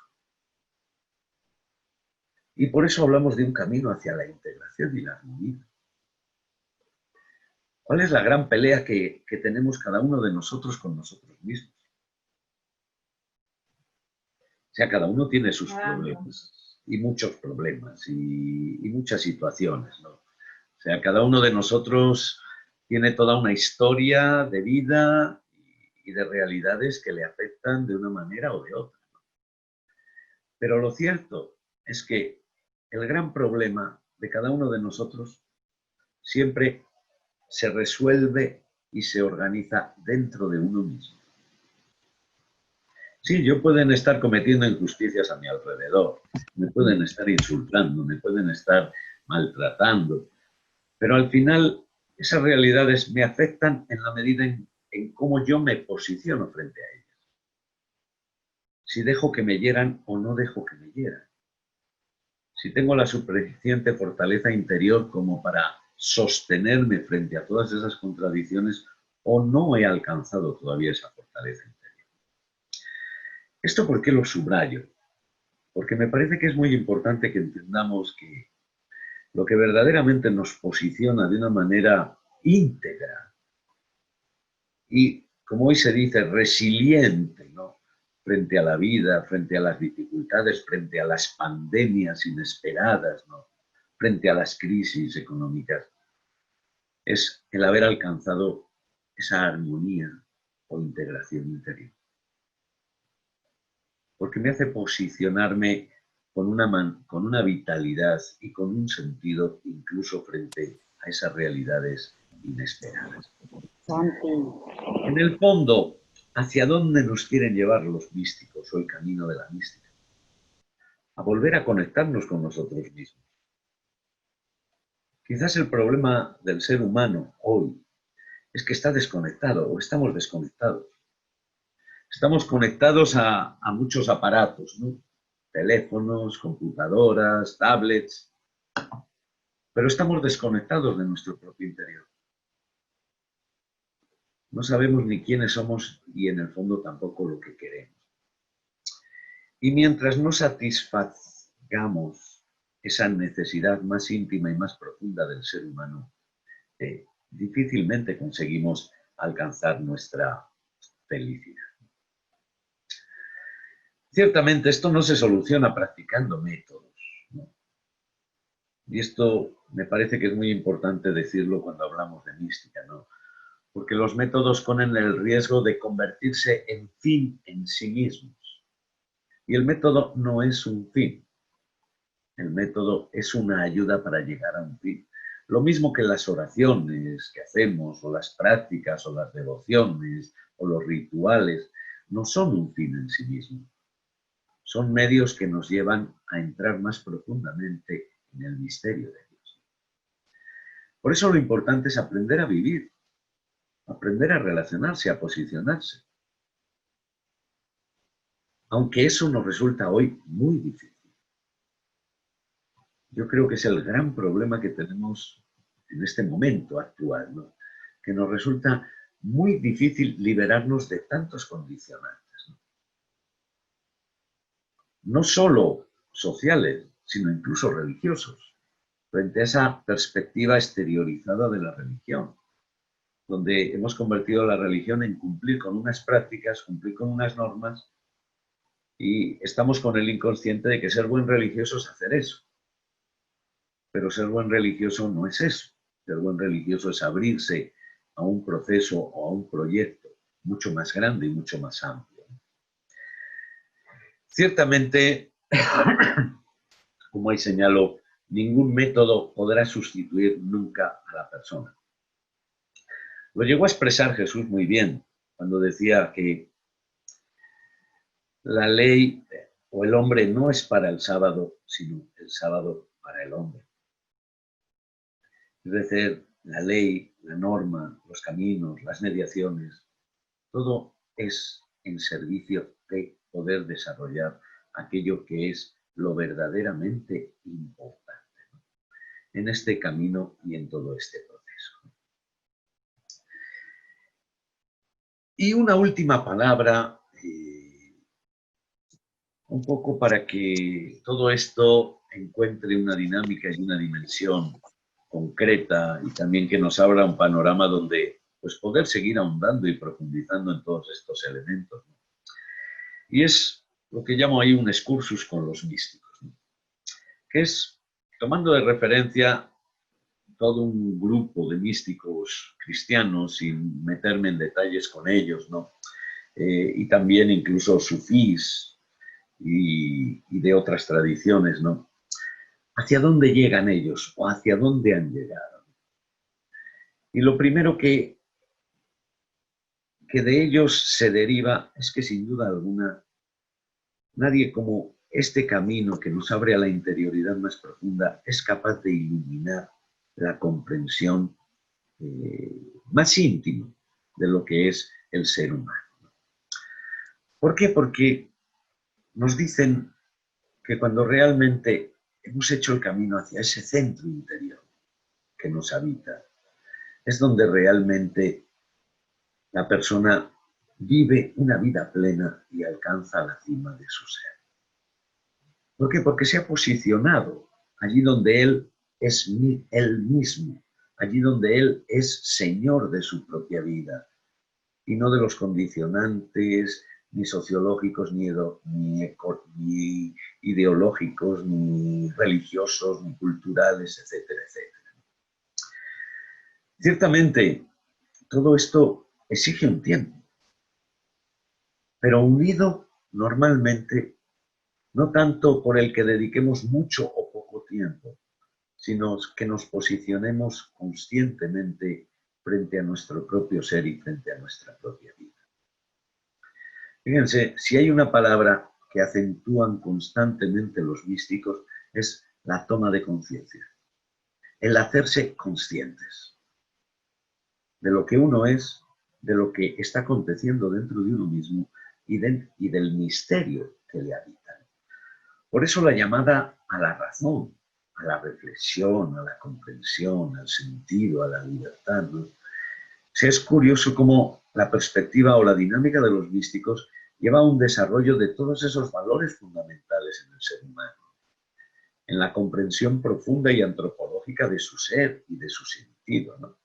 Y por eso hablamos de un camino hacia la integración y la armonía. ¿Cuál es la gran pelea que tenemos cada uno de nosotros con nosotros mismos? O sea, cada uno tiene sus problemas y muchos problemas y muchas situaciones, ¿no? O sea, cada uno de nosotros tiene toda una historia de vida y de realidades que le afectan de una manera o de otra, ¿no? Pero lo cierto es que el gran problema de cada uno de nosotros siempre se resuelve y se organiza dentro de uno mismo. Sí, yo pueden estar cometiendo injusticias a mi alrededor, me pueden estar insultando, me pueden estar maltratando, pero al final esas realidades me afectan en la medida en cómo yo me posiciono frente a ellas. Si dejo que me hieran o no dejo que me hieran. Si tengo la suficiente fortaleza interior como para sostenerme frente a todas esas contradicciones o no he alcanzado todavía esa fortaleza interior. ¿Esto por qué lo subrayo? Porque me parece que es muy importante que entendamos que lo que verdaderamente nos posiciona de una manera íntegra y, como hoy se dice, resiliente, ¿no?, frente a la vida, frente a las dificultades, frente a las pandemias inesperadas, ¿no?, frente a las crisis económicas, es el haber alcanzado esa armonía o integración interior. Porque me hace posicionarme con una vitalidad y con un sentido incluso frente a esas realidades inesperadas. Santi. En el fondo, ¿hacia dónde nos quieren llevar los místicos o el camino de la mística? A volver a conectarnos con nosotros mismos. Quizás el problema del ser humano hoy es que está desconectado o estamos desconectados. Estamos conectados a muchos aparatos, ¿no? Teléfonos, computadoras, tablets, pero estamos desconectados de nuestro propio interior. No sabemos ni quiénes somos y en el fondo tampoco lo que queremos. Y mientras no satisfagamos esa necesidad más íntima y más profunda del ser humano, difícilmente conseguimos alcanzar nuestra felicidad. Ciertamente esto no se soluciona practicando métodos, ¿no? Y esto me parece que es muy importante decirlo cuando hablamos de mística, ¿no? Porque los métodos ponen el riesgo de convertirse en fin en sí mismos. Y el método no es un fin. El método es una ayuda para llegar a un fin. Lo mismo que las oraciones que hacemos, o las prácticas, o las devociones, o los rituales, no son un fin en sí mismos. Son medios que nos llevan a entrar más profundamente en el misterio de Dios. Por eso lo importante es aprender a vivir, aprender a relacionarse, a posicionarse. Aunque eso nos resulta hoy muy difícil. Yo creo que es el gran problema que tenemos en este momento actual, ¿no? Que nos resulta muy difícil liberarnos de tantos condicionantes, ¿no? No solo sociales, sino incluso religiosos, frente a esa perspectiva exteriorizada de la religión, donde hemos convertido la religión en cumplir con unas prácticas, cumplir con unas normas, y estamos con el inconsciente de que ser buen religioso es hacer eso. Pero ser buen religioso no es eso. Ser buen religioso es abrirse a un proceso o a un proyecto mucho más grande y mucho más amplio. Ciertamente, como ahí señalo, ningún método podrá sustituir nunca a la persona. Lo llegó a expresar Jesús muy bien cuando decía que la ley o el hombre no es para el sábado, sino el sábado para el hombre. Es decir, la ley, la norma, los caminos, las mediaciones, todo es en servicio de poder desarrollar aquello que es lo verdaderamente importante, ¿no? En este camino y en todo este proceso. Y una última palabra, un poco para que todo esto encuentre una dinámica y una dimensión concreta y también que nos abra un panorama donde pues, poder seguir ahondando y profundizando en todos estos elementos, ¿no? Y es lo que llamo ahí un excursus con los místicos, ¿no? Que es, tomando de referencia todo un grupo de místicos cristianos, sin meterme en detalles con ellos, ¿no? Y también incluso sufís y de otras tradiciones, ¿no? ¿Hacia dónde llegan ellos o hacia dónde han llegado? Y lo primero que de ellos se deriva es que sin duda alguna nadie como este camino que nos abre a la interioridad más profunda es capaz de iluminar la comprensión más íntima de lo que es el ser humano. ¿Por qué? Porque nos dicen que cuando realmente hemos hecho el camino hacia ese centro interior que nos habita, es donde realmente la persona vive una vida plena y alcanza la cima de su ser. ¿Por qué? Porque se ha posicionado allí donde él es él mismo, allí donde él es señor de su propia vida y no de los condicionantes ni sociológicos, ni ideológicos, ni religiosos, ni culturales, etcétera, etcétera. Ciertamente, todo esto exige un tiempo, pero unido normalmente no tanto por el que dediquemos mucho o poco tiempo, sino que nos posicionemos conscientemente frente a nuestro propio ser y frente a nuestra propia vida. Fíjense, si hay una palabra que acentúan constantemente los místicos, es la toma de conciencia, el hacerse conscientes de lo que uno es, de lo que está aconteciendo dentro de uno mismo y del misterio que le habita. Por eso la llamada a la razón, a la reflexión, a la comprensión, al sentido, a la libertad, ¿no? O sea, es curioso cómo la perspectiva o la dinámica de los místicos lleva a un desarrollo de todos esos valores fundamentales en el ser humano, en la comprensión profunda y antropológica de su ser y de su sentido, ¿no?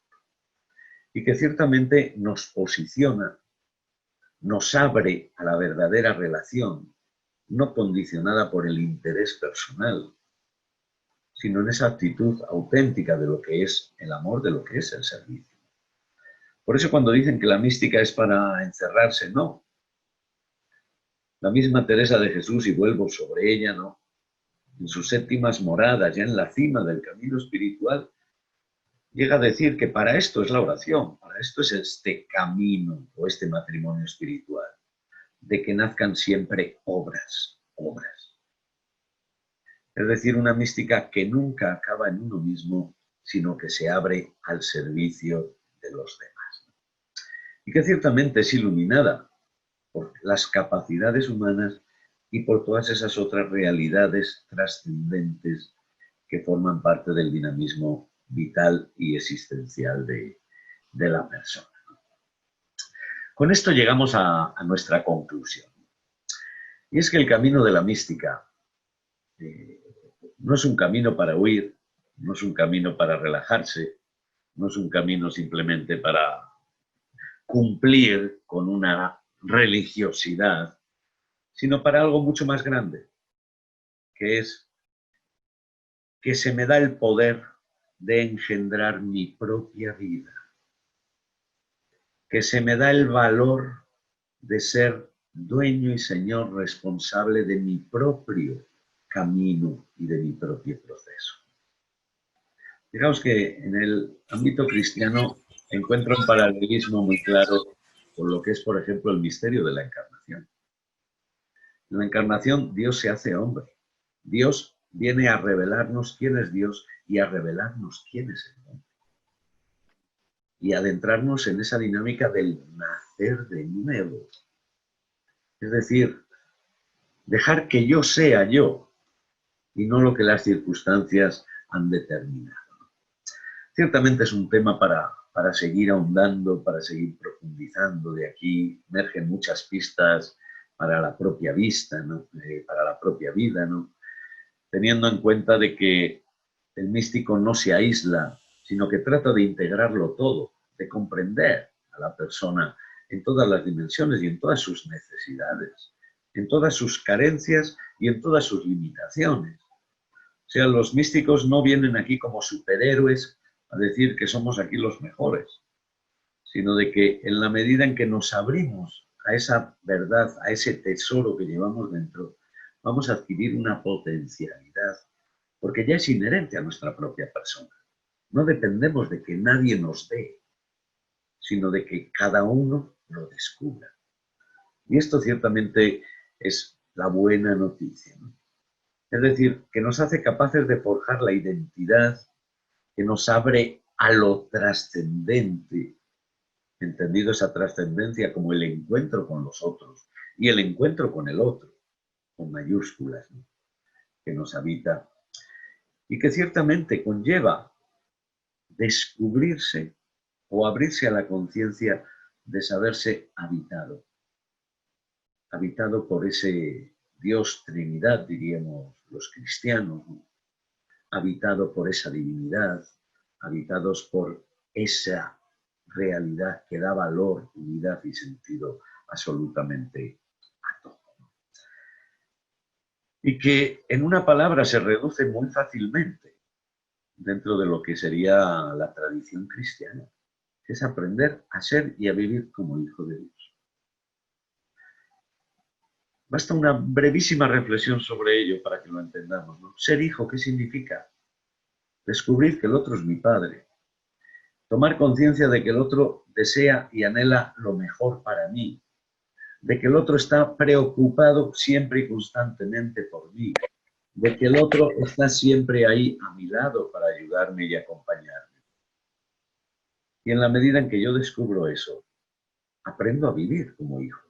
Y que ciertamente nos posiciona, nos abre a la verdadera relación, no condicionada por el interés personal, sino en esa actitud auténtica de lo que es el amor, de lo que es el servicio. Por eso cuando dicen que la mística es para encerrarse, no. La misma Teresa de Jesús, y vuelvo sobre ella, ¿no? En sus séptimas moradas, ya en la cima del camino espiritual, llega a decir que para esto es la oración, para esto es este camino o este matrimonio espiritual, de que nazcan siempre obras. Es decir, una mística que nunca acaba en uno mismo, sino que se abre al servicio de los demás. Y que ciertamente es iluminada por las capacidades humanas y por todas esas otras realidades trascendentes que forman parte del dinamismo vital y existencial de la persona. Con esto llegamos a nuestra conclusión. Y es que el camino de la mística no es un camino para huir, no es un camino para relajarse, no es un camino simplemente para cumplir con una religiosidad, sino para algo mucho más grande, que es que se me da el poder de engendrar mi propia vida, que se me da el valor de ser dueño y señor responsable de mi propio camino y de mi propio proceso. Fijaos que en el ámbito cristiano encuentro un paralelismo muy claro con lo que es, por ejemplo, el misterio de la encarnación. En la encarnación Dios se hace hombre. Dios viene a revelarnos quién es Dios y a revelarnos quién es el hombre. Y adentrarnos en esa dinámica del nacer de nuevo. Es decir, dejar que yo sea yo y no lo que las circunstancias han determinado. Ciertamente es un tema para seguir ahondando, para seguir profundizando. De aquí emergen muchas pistas para la propia vista, ¿no? Para la propia vida, ¿no? Teniendo en cuenta de que el místico no se aísla, sino que trata de integrarlo todo, de comprender a la persona en todas las dimensiones y en todas sus necesidades, en todas sus carencias y en todas sus limitaciones. O sea, los místicos no vienen aquí como superhéroes a decir que somos aquí los mejores, sino de que en la medida en que nos abrimos a esa verdad, a ese tesoro que llevamos dentro, vamos a adquirir una potencialidad, porque ya es inherente a nuestra propia persona. No dependemos de que nadie nos dé, sino de que cada uno lo descubra. Y esto ciertamente es la buena noticia, ¿no? Es decir, que nos hace capaces de forjar la identidad, que nos abre a lo trascendente, entendido esa trascendencia como el encuentro con los otros y el encuentro con el otro, con mayúsculas, ¿no? Que nos habita y que ciertamente conlleva descubrirse o abrirse a la conciencia de saberse habitado, habitado por ese Dios Trinidad, diríamos los cristianos, ¿no? Habitado por esa divinidad, habitados por esa realidad que da valor, unidad y sentido absolutamente a todo. Y que en una palabra se reduce muy fácilmente dentro de lo que sería la tradición cristiana, que es aprender a ser y a vivir como hijo de Dios. Basta una brevísima reflexión sobre ello para que lo entendamos, ¿no? Ser hijo, ¿qué significa? Descubrir que el otro es mi padre, Tomar conciencia de que el otro desea y anhela lo mejor para mí, de que el otro está preocupado siempre y constantemente por mí, de que el otro está siempre ahí a mi lado para ayudarme y acompañarme. Y en la medida en que yo descubro eso, aprendo a vivir como hijo.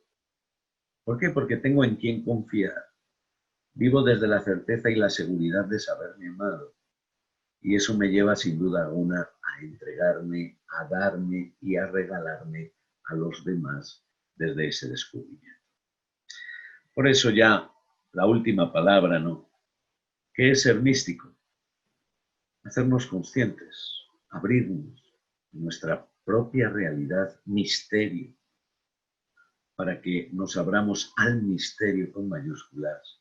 ¿Por qué? Porque tengo en quién confiar. Vivo desde la certeza y la seguridad de saberme amado. Y eso me lleva sin duda alguna a entregarme, a darme y a regalarme a los demás desde ese descubrimiento. Por eso ya la última palabra, ¿no? ¿Qué es ser místico? Hacernos conscientes, abrirnos en nuestra propia realidad, misterio, para que nos abramos al misterio con mayúsculas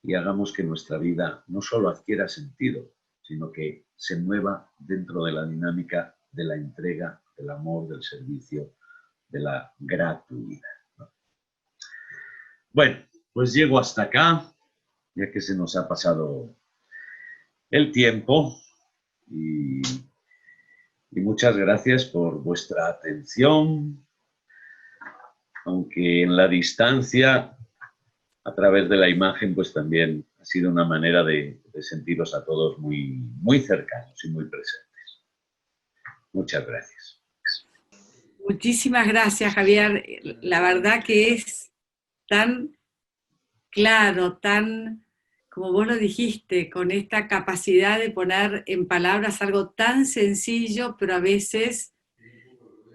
y hagamos que nuestra vida no solo adquiera sentido, sino que se mueva dentro de la dinámica de la entrega, del amor, del servicio, de la gratuidad, ¿no? Bueno, pues llego hasta acá, ya que se nos ha pasado el tiempo y muchas gracias por vuestra atención, aunque en la distancia, a través de la imagen, pues también ha sido una manera de sentiros a todos muy, muy cercanos y muy presentes. Muchas gracias. Muchísimas gracias, Javier. La verdad que es tan claro, tan, como vos lo dijiste, con esta capacidad de poner en palabras algo tan sencillo, pero a veces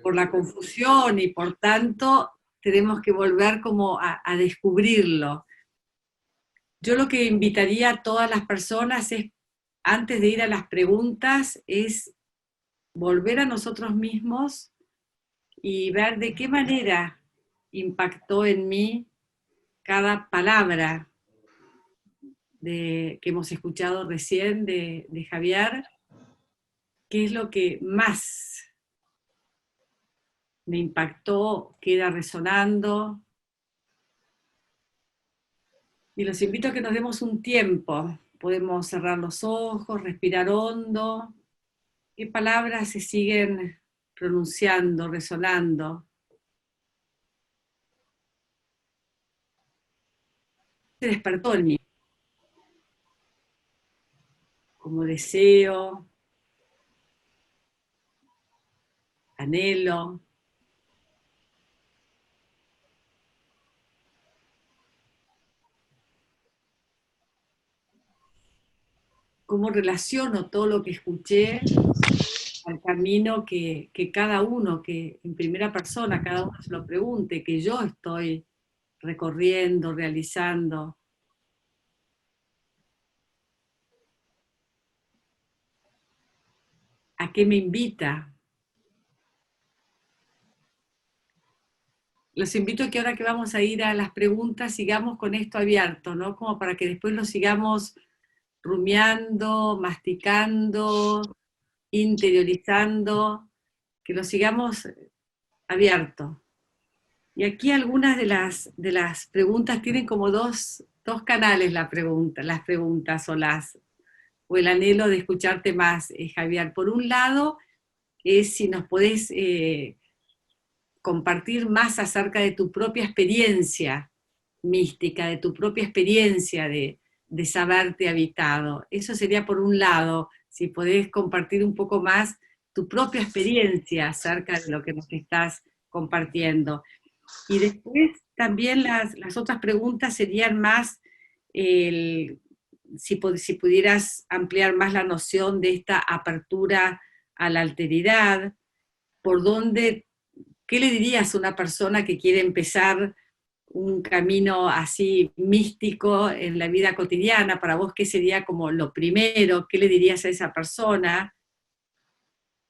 por la confusión y por tanto tenemos que volver como a descubrirlo. Yo lo que invitaría a todas las personas es, antes de ir a las preguntas, es volver a nosotros mismos y ver de qué manera impactó en mí cada palabra que hemos escuchado recién de Javier, qué es lo que más me impactó, queda resonando. Y los invito a que nos demos un tiempo. Podemos cerrar los ojos, respirar hondo. ¿Qué palabras se siguen pronunciando, resonando? Se despertó en mí como deseo, anhelo. ¿Cómo relaciono todo lo que escuché al camino que cada uno, que en primera persona cada uno se lo pregunte, que yo estoy recorriendo, realizando? ¿A qué me invita? Los invito a que ahora que vamos a ir a las preguntas sigamos con esto abierto, ¿no? Como para que después lo sigamos rumiando, masticando, interiorizando, que lo sigamos abierto. Y aquí algunas de las preguntas tienen como dos canales las preguntas o el anhelo de escucharte más, Javier. Por un lado, es si nos podés compartir más acerca de tu propia experiencia mística, de tu propia experiencia de saberte habitado. Eso sería por un lado, si podés compartir un poco más tu propia experiencia acerca de lo que nos estás compartiendo. Y después también las otras preguntas serían más, si pudieras ampliar más la noción de esta apertura a la alteridad, por dónde, ¿qué le dirías a una persona que quiere empezar un camino así místico en la vida cotidiana? Para vos, ¿qué sería como lo primero? ¿Qué le dirías a esa persona?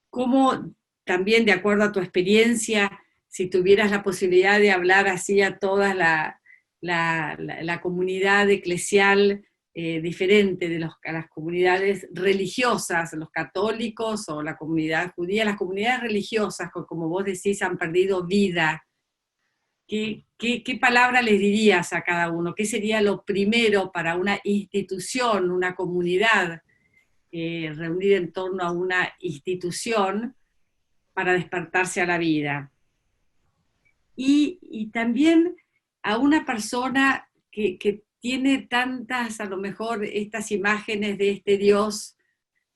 ¿Cómo también, de acuerdo a tu experiencia, si tuvieras la posibilidad de hablar así a toda la comunidad eclesial diferente a las comunidades religiosas, los católicos o la comunidad judía, las comunidades religiosas, como vos decís, han perdido vida? ¿Qué palabra les dirías a cada uno? ¿Qué sería lo primero para una institución, una comunidad reunida en torno a una institución? para despertarse a la vida. Y también a una persona que tiene tantas, a lo mejor, estas imágenes de este Dios,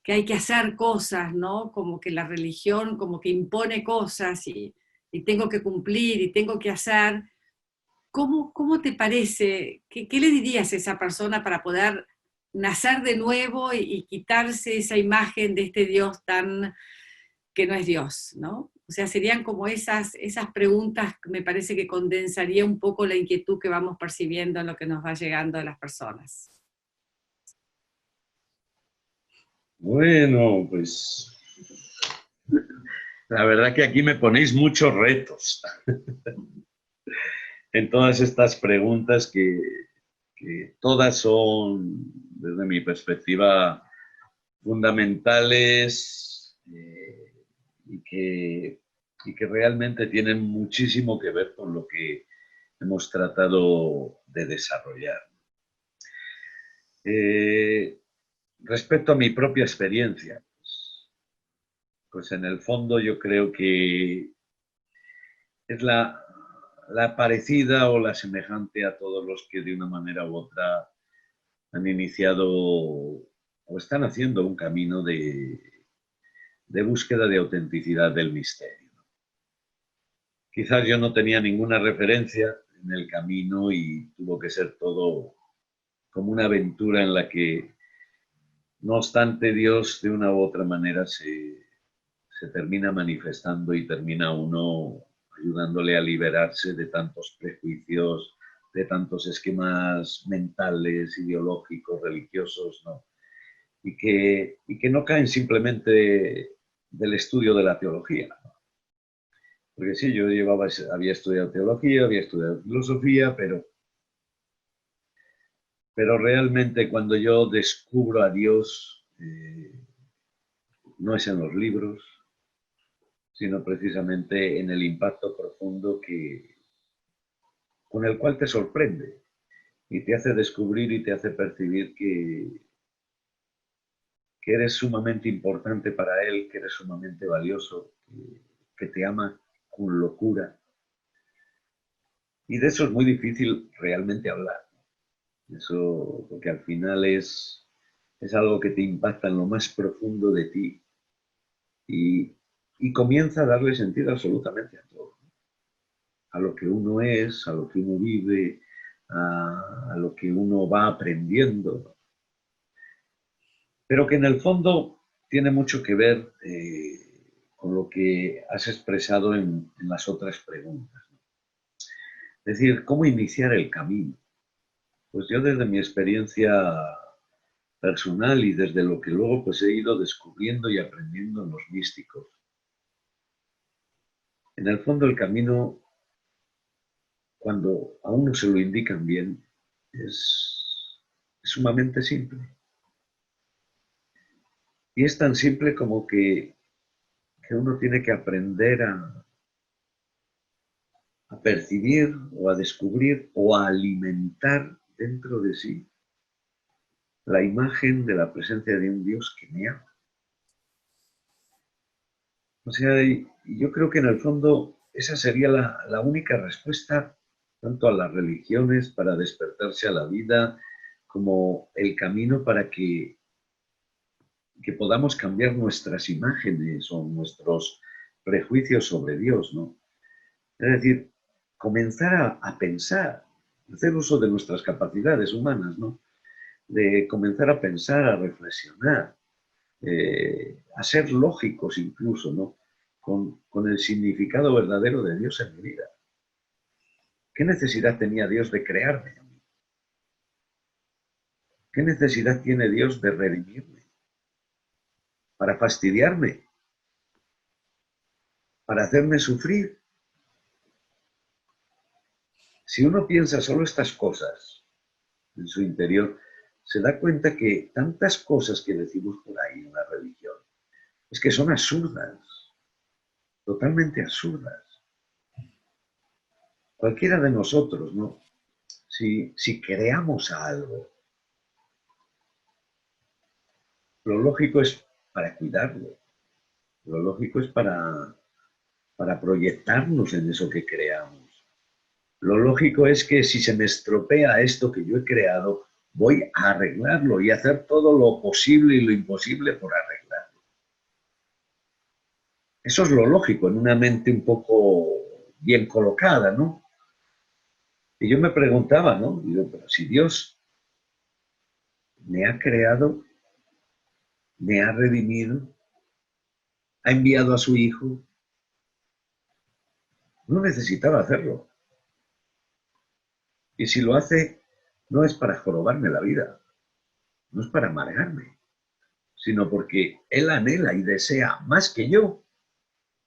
que hay que hacer cosas, ¿no? Como que la religión como que impone cosas y tengo que cumplir y tengo que hacer. ¿Cómo te parece? ¿Qué le dirías a esa persona para poder nacer de nuevo y quitarse esa imagen de este Dios tan que no es Dios, ¿no? O sea, serían como esas preguntas que me parece que condensaría un poco la inquietud que vamos percibiendo en lo que nos va llegando de las personas. Bueno, pues la verdad que aquí me ponéis muchos retos en todas estas preguntas que todas son, desde mi perspectiva, fundamentales y que realmente tienen muchísimo que ver con lo que hemos tratado de desarrollar. Respecto a mi propia experiencia, pues en el fondo yo creo que es la parecida o la semejante a todos los que de una manera u otra han iniciado o están haciendo un camino de búsqueda de autenticidad del misterio. Quizás yo no tenía ninguna referencia en el camino y tuvo que ser todo como una aventura en la que, no obstante, Dios de una u otra manera se termina manifestando y termina uno ayudándole a liberarse de tantos prejuicios, de tantos esquemas mentales, ideológicos, religiosos, ¿no? Y que no caen simplemente del estudio de la teología. Porque sí, yo había estudiado teología, había estudiado filosofía, pero realmente cuando yo descubro a Dios, no es en los libros, sino precisamente en el impacto profundo con el cual te sorprende y te hace descubrir y te hace percibir que eres sumamente importante para Él, que eres sumamente valioso, que te ama con locura. Y de eso es muy difícil realmente hablar. Eso, porque al final es algo que te impacta en lo más profundo de ti y, y comienza a darle sentido absolutamente a todo. A lo que uno es, a lo que uno vive, a lo que uno va aprendiendo, pero que en el fondo tiene mucho que ver con lo que has expresado en las otras preguntas. Es decir, ¿cómo iniciar el camino? Pues yo desde mi experiencia personal y desde lo que luego pues he ido descubriendo y aprendiendo en los místicos, en el fondo el camino, cuando a uno se lo indican bien, es sumamente simple. Y es tan simple como que uno tiene que aprender a percibir o a descubrir o a alimentar dentro de sí la imagen de la presencia de un Dios que me ama. O sea, yo creo que en el fondo esa sería la única respuesta tanto a las religiones para despertarse a la vida como el camino para que podamos cambiar nuestras imágenes o nuestros prejuicios sobre Dios, ¿no? Es decir, comenzar a pensar, hacer uso de nuestras capacidades humanas, ¿no? De comenzar a pensar, a reflexionar, a ser lógicos incluso, ¿no? Con el significado verdadero de Dios en mi vida. ¿Qué necesidad tenía Dios de crearme a mí? ¿Qué necesidad tiene Dios de redimirme? ¿Para fastidiarme? ¿Para hacerme sufrir? Si uno piensa solo estas cosas en su interior, se da cuenta que tantas cosas que decimos por ahí en la religión es que son absurdas, totalmente absurdas. Cualquiera de nosotros, ¿no? Si creamos a algo, lo lógico es para cuidarlo, lo lógico es para para proyectarnos en eso que creamos. Lo lógico es que si se me estropea esto que yo he creado, voy a arreglarlo y hacer todo lo posible y lo imposible por arreglarlo. Eso es lo lógico en una mente un poco bien colocada, ¿no? Y yo me preguntaba, ¿no? Digo, pero si Dios me ha creado, me ha redimido, ha enviado a su Hijo, no necesitaba hacerlo. Y si lo hace, no es para jorobarme la vida, no es para amargarme, sino porque Él anhela y desea más que yo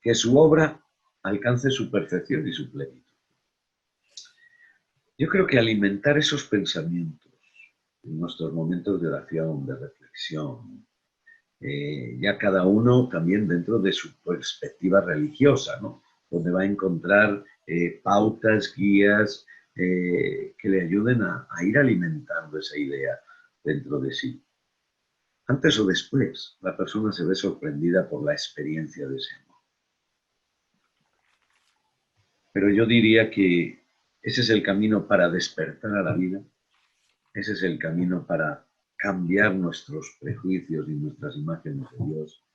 que su obra alcance su perfección y su plenitud. Yo creo que alimentar esos pensamientos en nuestros momentos de oración, de reflexión, ya cada uno también dentro de su perspectiva religiosa, ¿no? Donde va a encontrar pautas, guías que le ayuden a ir alimentando esa idea dentro de sí. Antes o después, la persona se ve sorprendida por la experiencia de ese amor. Pero yo diría que ese es el camino para despertar a la vida, ese es el camino para cambiar nuestros prejuicios y nuestras imágenes de Dios.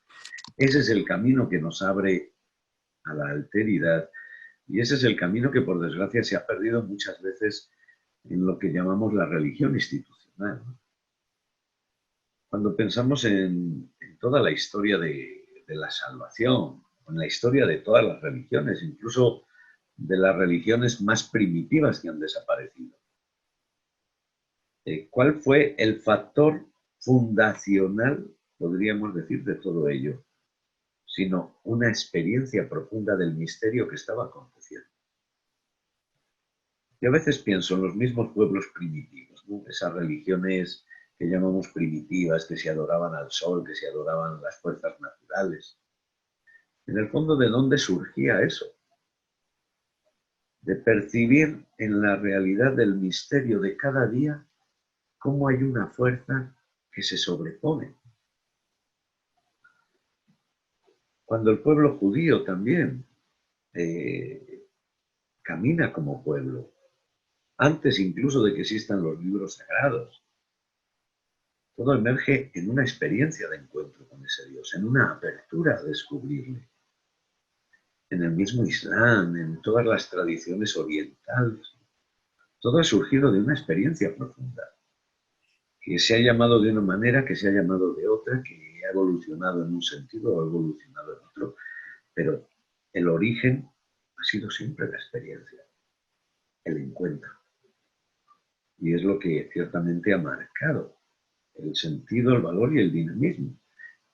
Ese es el camino que nos abre a la alteridad y ese es el camino que por desgracia se ha perdido muchas veces en lo que llamamos la religión institucional. Cuando pensamos en toda la historia de la salvación, en la historia de todas las religiones, incluso de las religiones más primitivas que han desaparecido, ¿cuál fue el factor fundacional, podríamos decir, de todo ello? Sino una experiencia profunda del misterio que estaba aconteciendo. Yo a veces pienso en los mismos pueblos primitivos, ¿no? Esas religiones que llamamos primitivas, que se adoraban al sol, que se adoraban las fuerzas naturales. En el fondo, ¿de dónde surgía eso? De percibir en la realidad del misterio de cada día cómo hay una fuerza que se sobrepone. Cuando el pueblo judío también camina como pueblo, antes incluso de que existan los libros sagrados, todo emerge en una experiencia de encuentro con ese Dios, en una apertura a descubrirle. En el mismo Islam, en todas las tradiciones orientales, todo ha surgido de una experiencia profunda, que se ha llamado de una manera, que se ha llamado de otra, que ha evolucionado en un sentido o ha evolucionado en otro, pero el origen ha sido siempre la experiencia, el encuentro. Y es lo que ciertamente ha marcado el sentido, el valor y el dinamismo.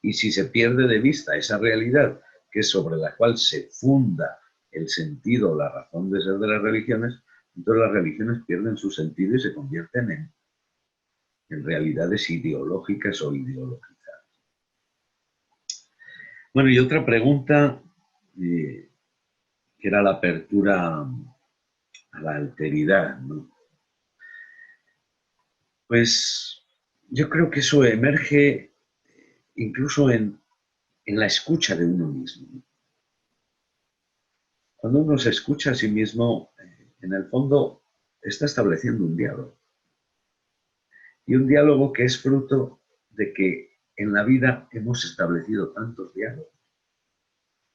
Y si se pierde de vista esa realidad, que es sobre la cual se funda el sentido o la razón de ser de las religiones, entonces las religiones pierden su sentido y se convierten en realidades ideológicas o ideologizadas. Bueno, y otra pregunta, que era la apertura a la alteridad, ¿no? Pues yo creo que eso emerge incluso en la escucha de uno mismo. Cuando uno se escucha a sí mismo, en el fondo está estableciendo un diálogo. Y un diálogo que es fruto de que en la vida hemos establecido tantos diálogos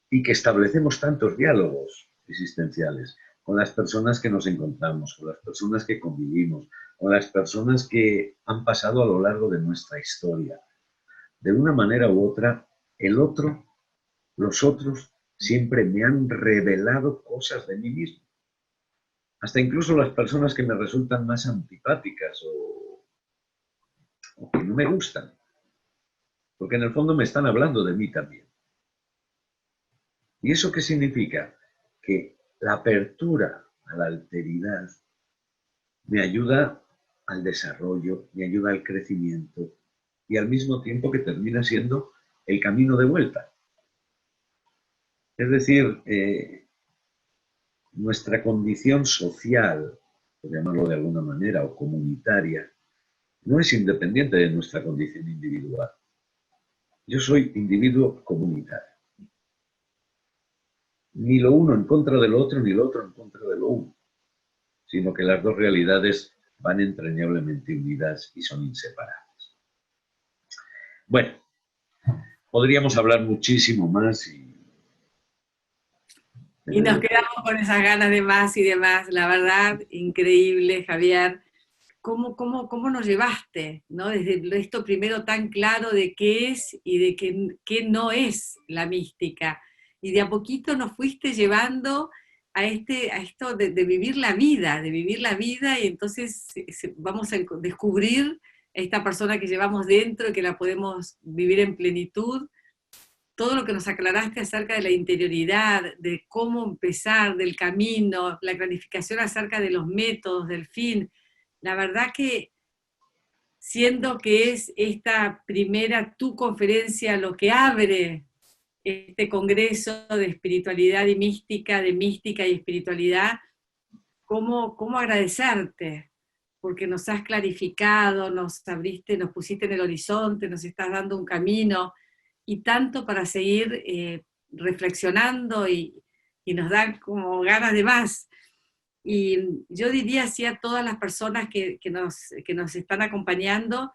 y que establecemos tantos diálogos existenciales con las personas que nos encontramos, con las personas que convivimos, con las personas que han pasado a lo largo de nuestra historia. De una manera u otra, el otro, los otros, siempre me han revelado cosas de mí mismo. Hasta incluso las personas que me resultan más antipáticas o que no me gustan, porque en el fondo me están hablando de mí también. ¿Y eso qué significa? Que la apertura a la alteridad me ayuda al desarrollo, me ayuda al crecimiento y al mismo tiempo que termina siendo el camino de vuelta. Es decir, nuestra condición social, por llamarlo de alguna manera, o comunitaria, no es independiente de nuestra condición individual. Yo soy individuo comunitario. ni lo uno en contra del otro, ni lo otro en contra de lo uno, sino que las dos realidades van entrañablemente unidas y son inseparables. Bueno, podríamos hablar muchísimo más y nos quedamos con esas ganas de más y de más. La verdad, increíble, Javier. ¿Cómo nos llevaste, ¿no? Desde esto primero tan claro de qué es y de qué no es la mística. Y de a poquito nos fuiste llevando a esto de vivir la vida, y entonces vamos a descubrir esta persona que llevamos dentro y que la podemos vivir en plenitud. Todo lo que nos aclaraste acerca de la interioridad, de cómo empezar, del camino, la clarificación acerca de los métodos, del fin. La verdad que siendo que es esta primera tu conferencia lo que abre este congreso de espiritualidad y mística, de mística y espiritualidad, ¿cómo agradecerte? Porque nos has clarificado, nos abriste, nos pusiste en el horizonte, nos estás dando un camino, y tanto para seguir reflexionando, y nos dan como ganas de más. Y yo diría así a todas las personas que nos están acompañando,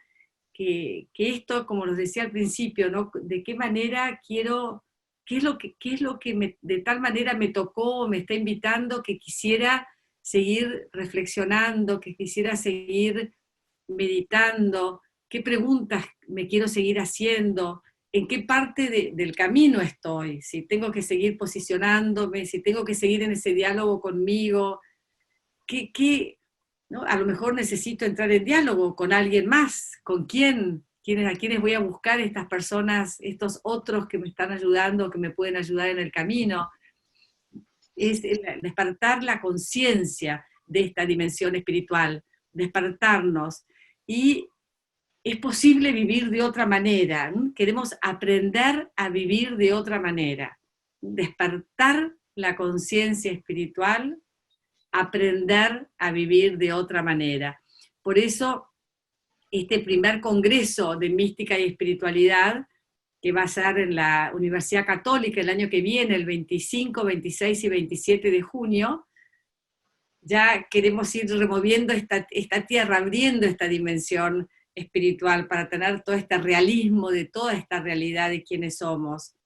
que esto, como nos decía al principio, ¿no? De qué manera quiero, qué es lo que de tal manera me tocó, me está invitando, que quisiera seguir reflexionando, que quisiera seguir meditando, qué preguntas me quiero seguir haciendo, en qué parte del camino estoy, si tengo que seguir posicionándome, si tengo que seguir en ese diálogo conmigo, ¿no? A lo mejor necesito entrar en diálogo con alguien más, con a quiénes voy a buscar estas personas, estos otros que me están ayudando, que me pueden ayudar en el camino. Es despertar la conciencia de esta dimensión espiritual, despertarnos. Y es posible vivir de otra manera, ¿no? Queremos aprender a vivir de otra manera, despertar la conciencia espiritual, aprender a vivir de otra manera. Por eso, este primer congreso de mística y espiritualidad, que va a ser en la Universidad Católica el año que viene, el 25, 26 y 27 de junio, ya queremos ir removiendo esta tierra, abriendo esta dimensión espiritual para tener todo este realismo de toda esta realidad de quienes somos.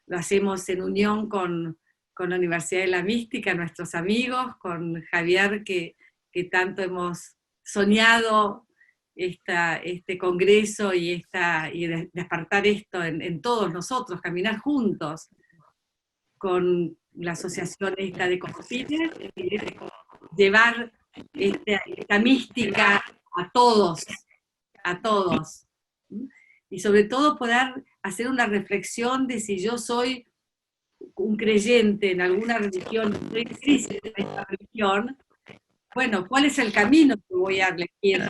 Lo hacemos en unión con la Universidad de la Mística, nuestros amigos, con Javier, que tanto hemos soñado este congreso y despertar esto en todos nosotros, caminar juntos con la asociación esta de Confines, llevar esta mística a todos. Y sobre todo poder hacer una reflexión de si yo soy un creyente en alguna religión, estoy en crisis en esta religión, bueno, ¿cuál es el camino que voy a elegir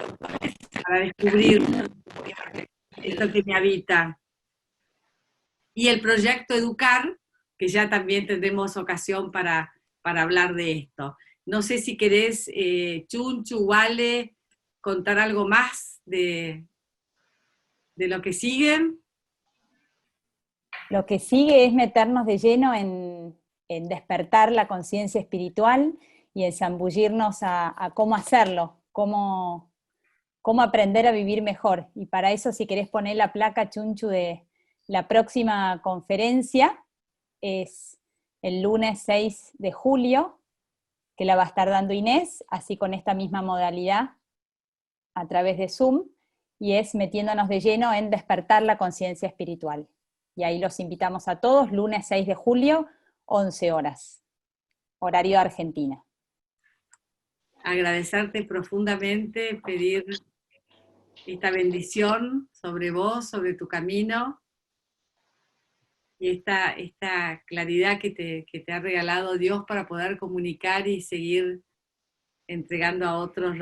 para descubrir esto que me habita? Y el proyecto Educar, que ya también tendremos ocasión para hablar de esto. No sé si querés, Chunchu, Wale, contar algo más de lo que sigue. Lo que sigue es meternos de lleno en despertar la conciencia espiritual y en zambullirnos a cómo hacerlo, cómo aprender a vivir mejor. Y para eso, si querés poner la placa, Chunchu, de la próxima conferencia, es el lunes 6 de julio, que la va a estar dando Inés, así con esta misma modalidad, a través de Zoom, y es metiéndonos de lleno en despertar la conciencia espiritual. Y ahí los invitamos a todos, lunes 6 de julio, 11 horas, horario de Argentina. Agradecerte profundamente, pedir esta bendición sobre vos, sobre tu camino, y esta claridad que te ha regalado Dios para poder comunicar y seguir entregando a otros de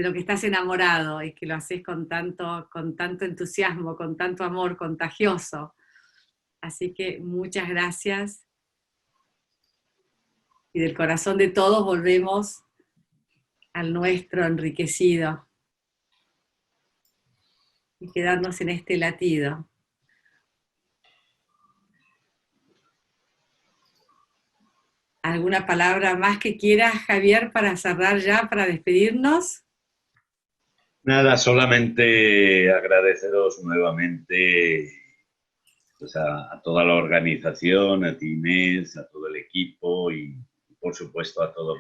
lo que estás enamorado, y que lo haces con tanto entusiasmo, con tanto amor contagioso. Así que muchas gracias. Y del corazón de todos volvemos al nuestro enriquecido y quedarnos en este latido. ¿Alguna palabra más que quieras, Javier, para cerrar ya, para despedirnos? Nada, solamente agradeceros nuevamente pues, a toda la organización, a ti Inés, a todo el equipo y por supuesto a todos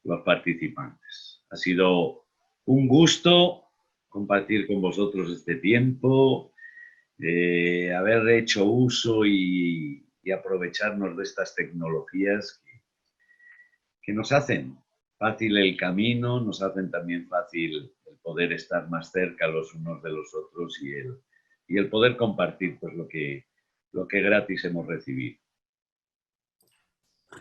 los participantes. Ha sido un gusto compartir con vosotros este tiempo, haber hecho uso y aprovecharnos de estas tecnologías que nos hacen fácil el camino, nos hacen también fácil el poder estar más cerca los unos de los otros y el poder compartir pues, lo que gratis hemos recibido.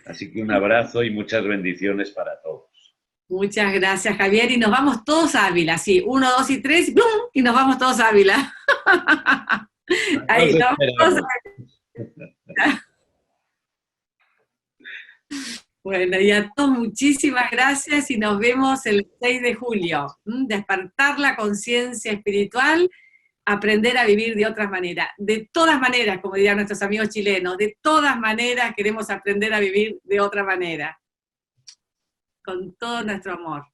Así que un abrazo y muchas bendiciones para todos. Muchas gracias, Javier, y nos vamos todos a Ávila, sí, 1, 2 y 3, ¡plum! Y nos vamos todos a Ávila. Ahí, Nos nos vamos todos esperamos. Bueno, y a todos muchísimas gracias y nos vemos el 6 de julio. Despertar la conciencia espiritual, aprender a vivir de otras maneras. De todas maneras, como dirían nuestros amigos chilenos, de todas maneras queremos aprender a vivir de otra manera. Con todo nuestro amor.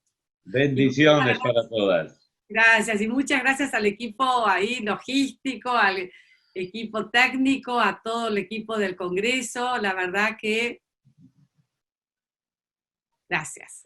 Bendiciones para todas. Gracias, y muchas gracias al equipo ahí logístico, al equipo técnico, a todo el equipo del Congreso. La verdad que gracias.